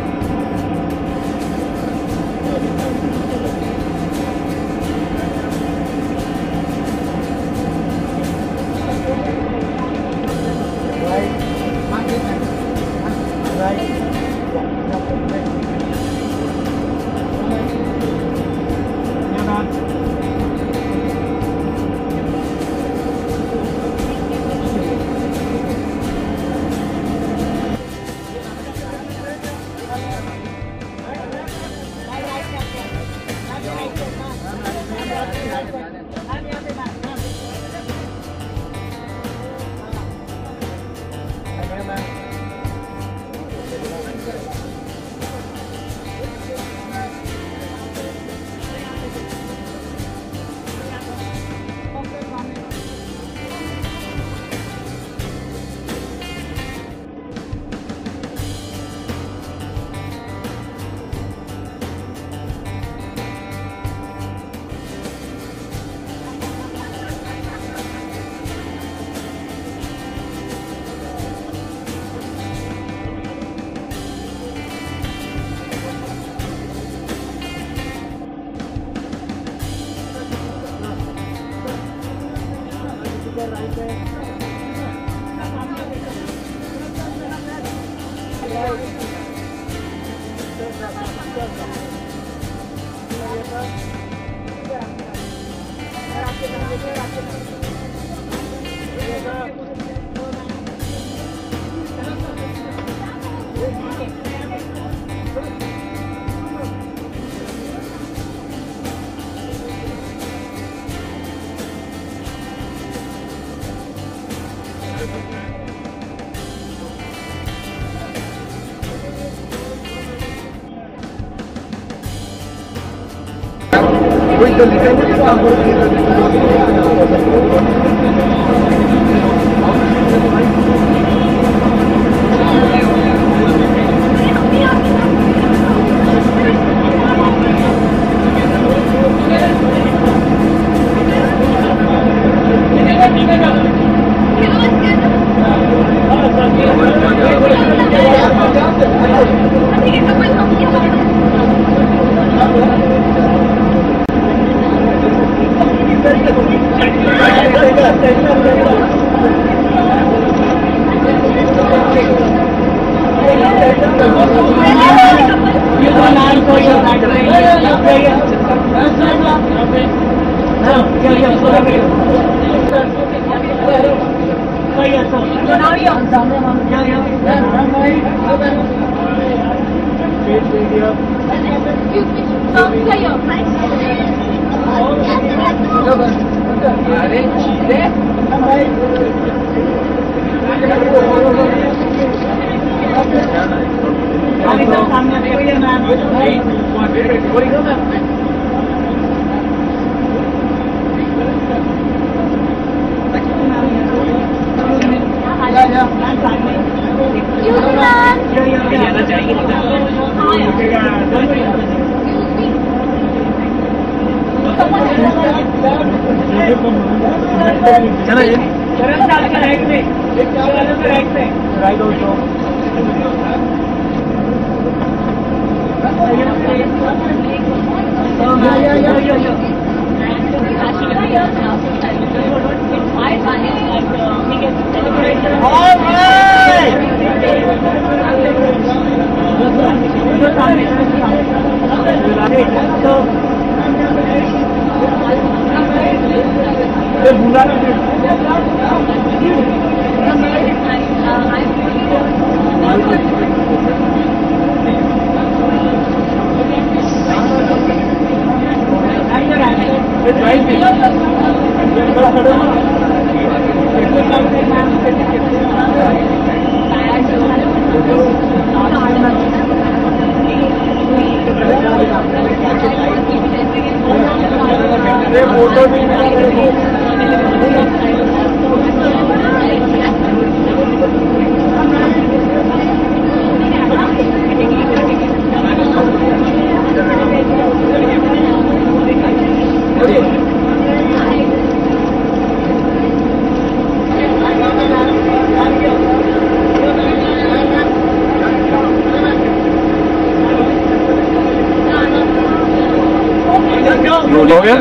हो गया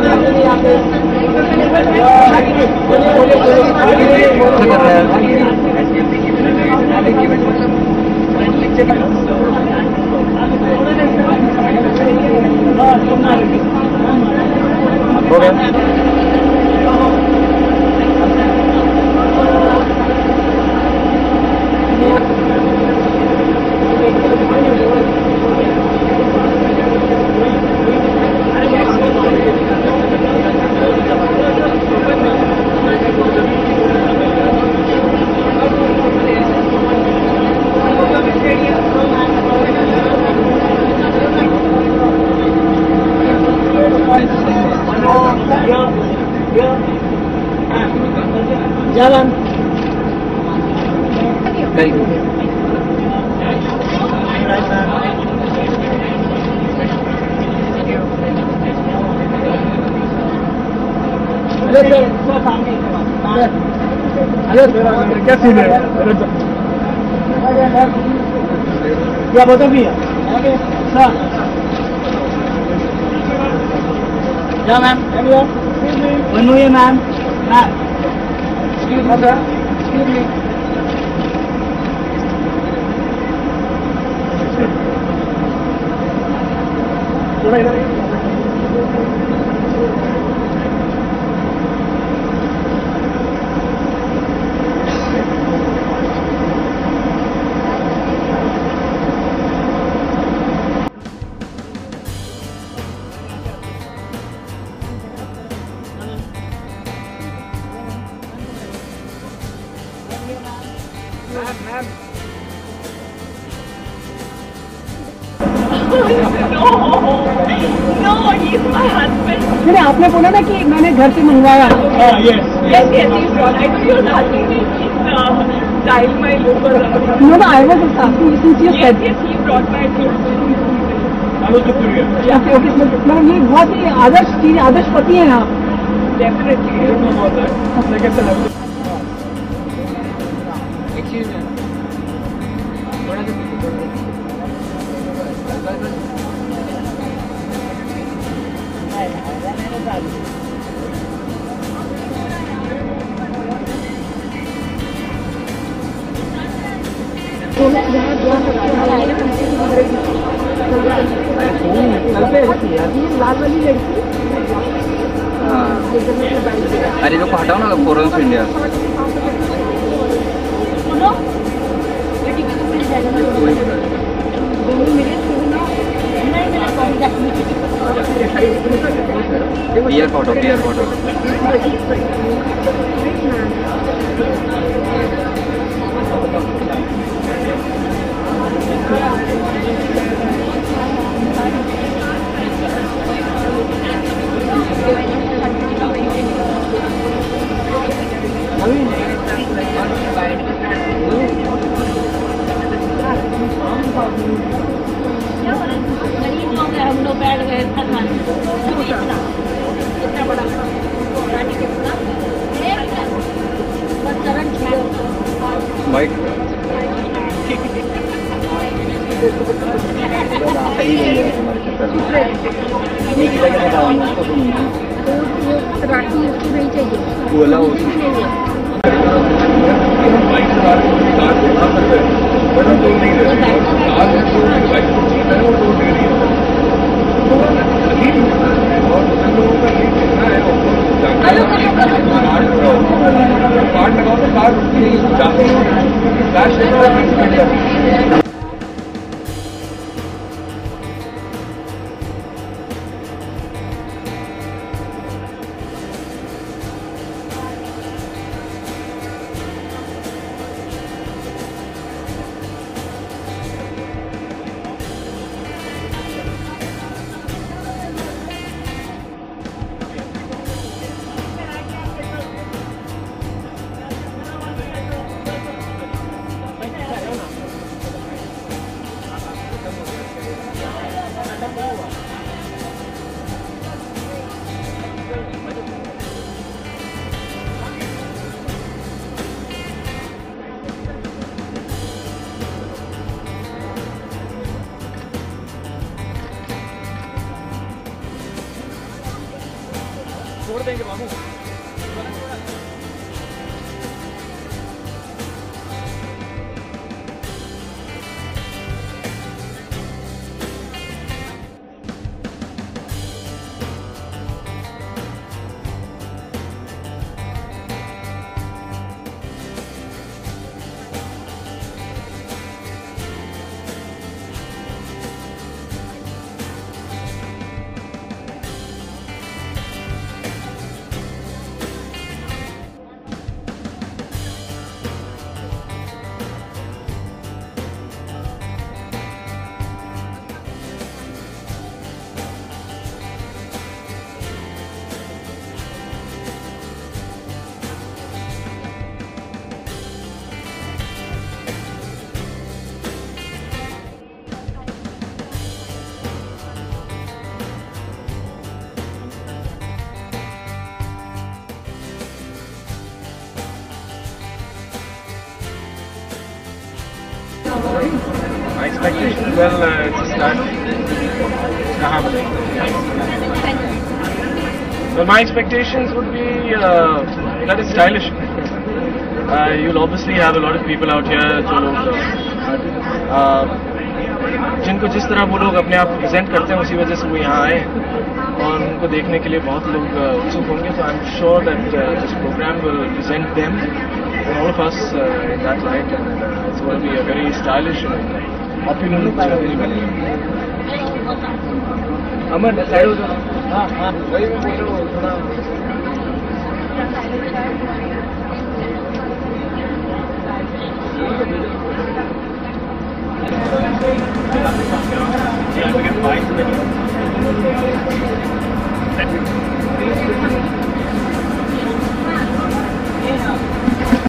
हो गया Jalan. Baik. क्या सीन है? क्या बता भी है? Yeah, ma'am. When are you, ma'am? Excuse me, sir. Excuse me. थोड़ा इधर आपने बोला ना कि मैंने घर से मंगवाया No, no, I was just asking since you said. Yes, he brought my food. मतलब ये बहुत ही आदर्श चीज आदर्श पति है आप डेफिनेटली लाल वाली लड़की अरे लोग हटाओ ना फोरन इंडिया बियर फोटो हम लोग बैठ गए इतना बड़ा बाइक राखी उसकी नहीं चाहिए बोला और लोगों का लीड कितना है कार्ड लगाओ तो कार्ड जाते फ्लैश लगाओ। छोड़ देंगे बाबू। My expectation, well, it's a start. Well, my expectations would be that it's stylish. You'll obviously have a lot of people out here जो लोग जिनको जिस तरह वो लोग अपने आप को प्रेजेंट करते हैं उसी वजह से वो यहाँ आए और उनको देखने के लिए बहुत लोग उत्सुक होंगे. तो I am sure that this programme will present them and all of us in that light, and it's going to be a very stylish and opulent event. Aman, side ho.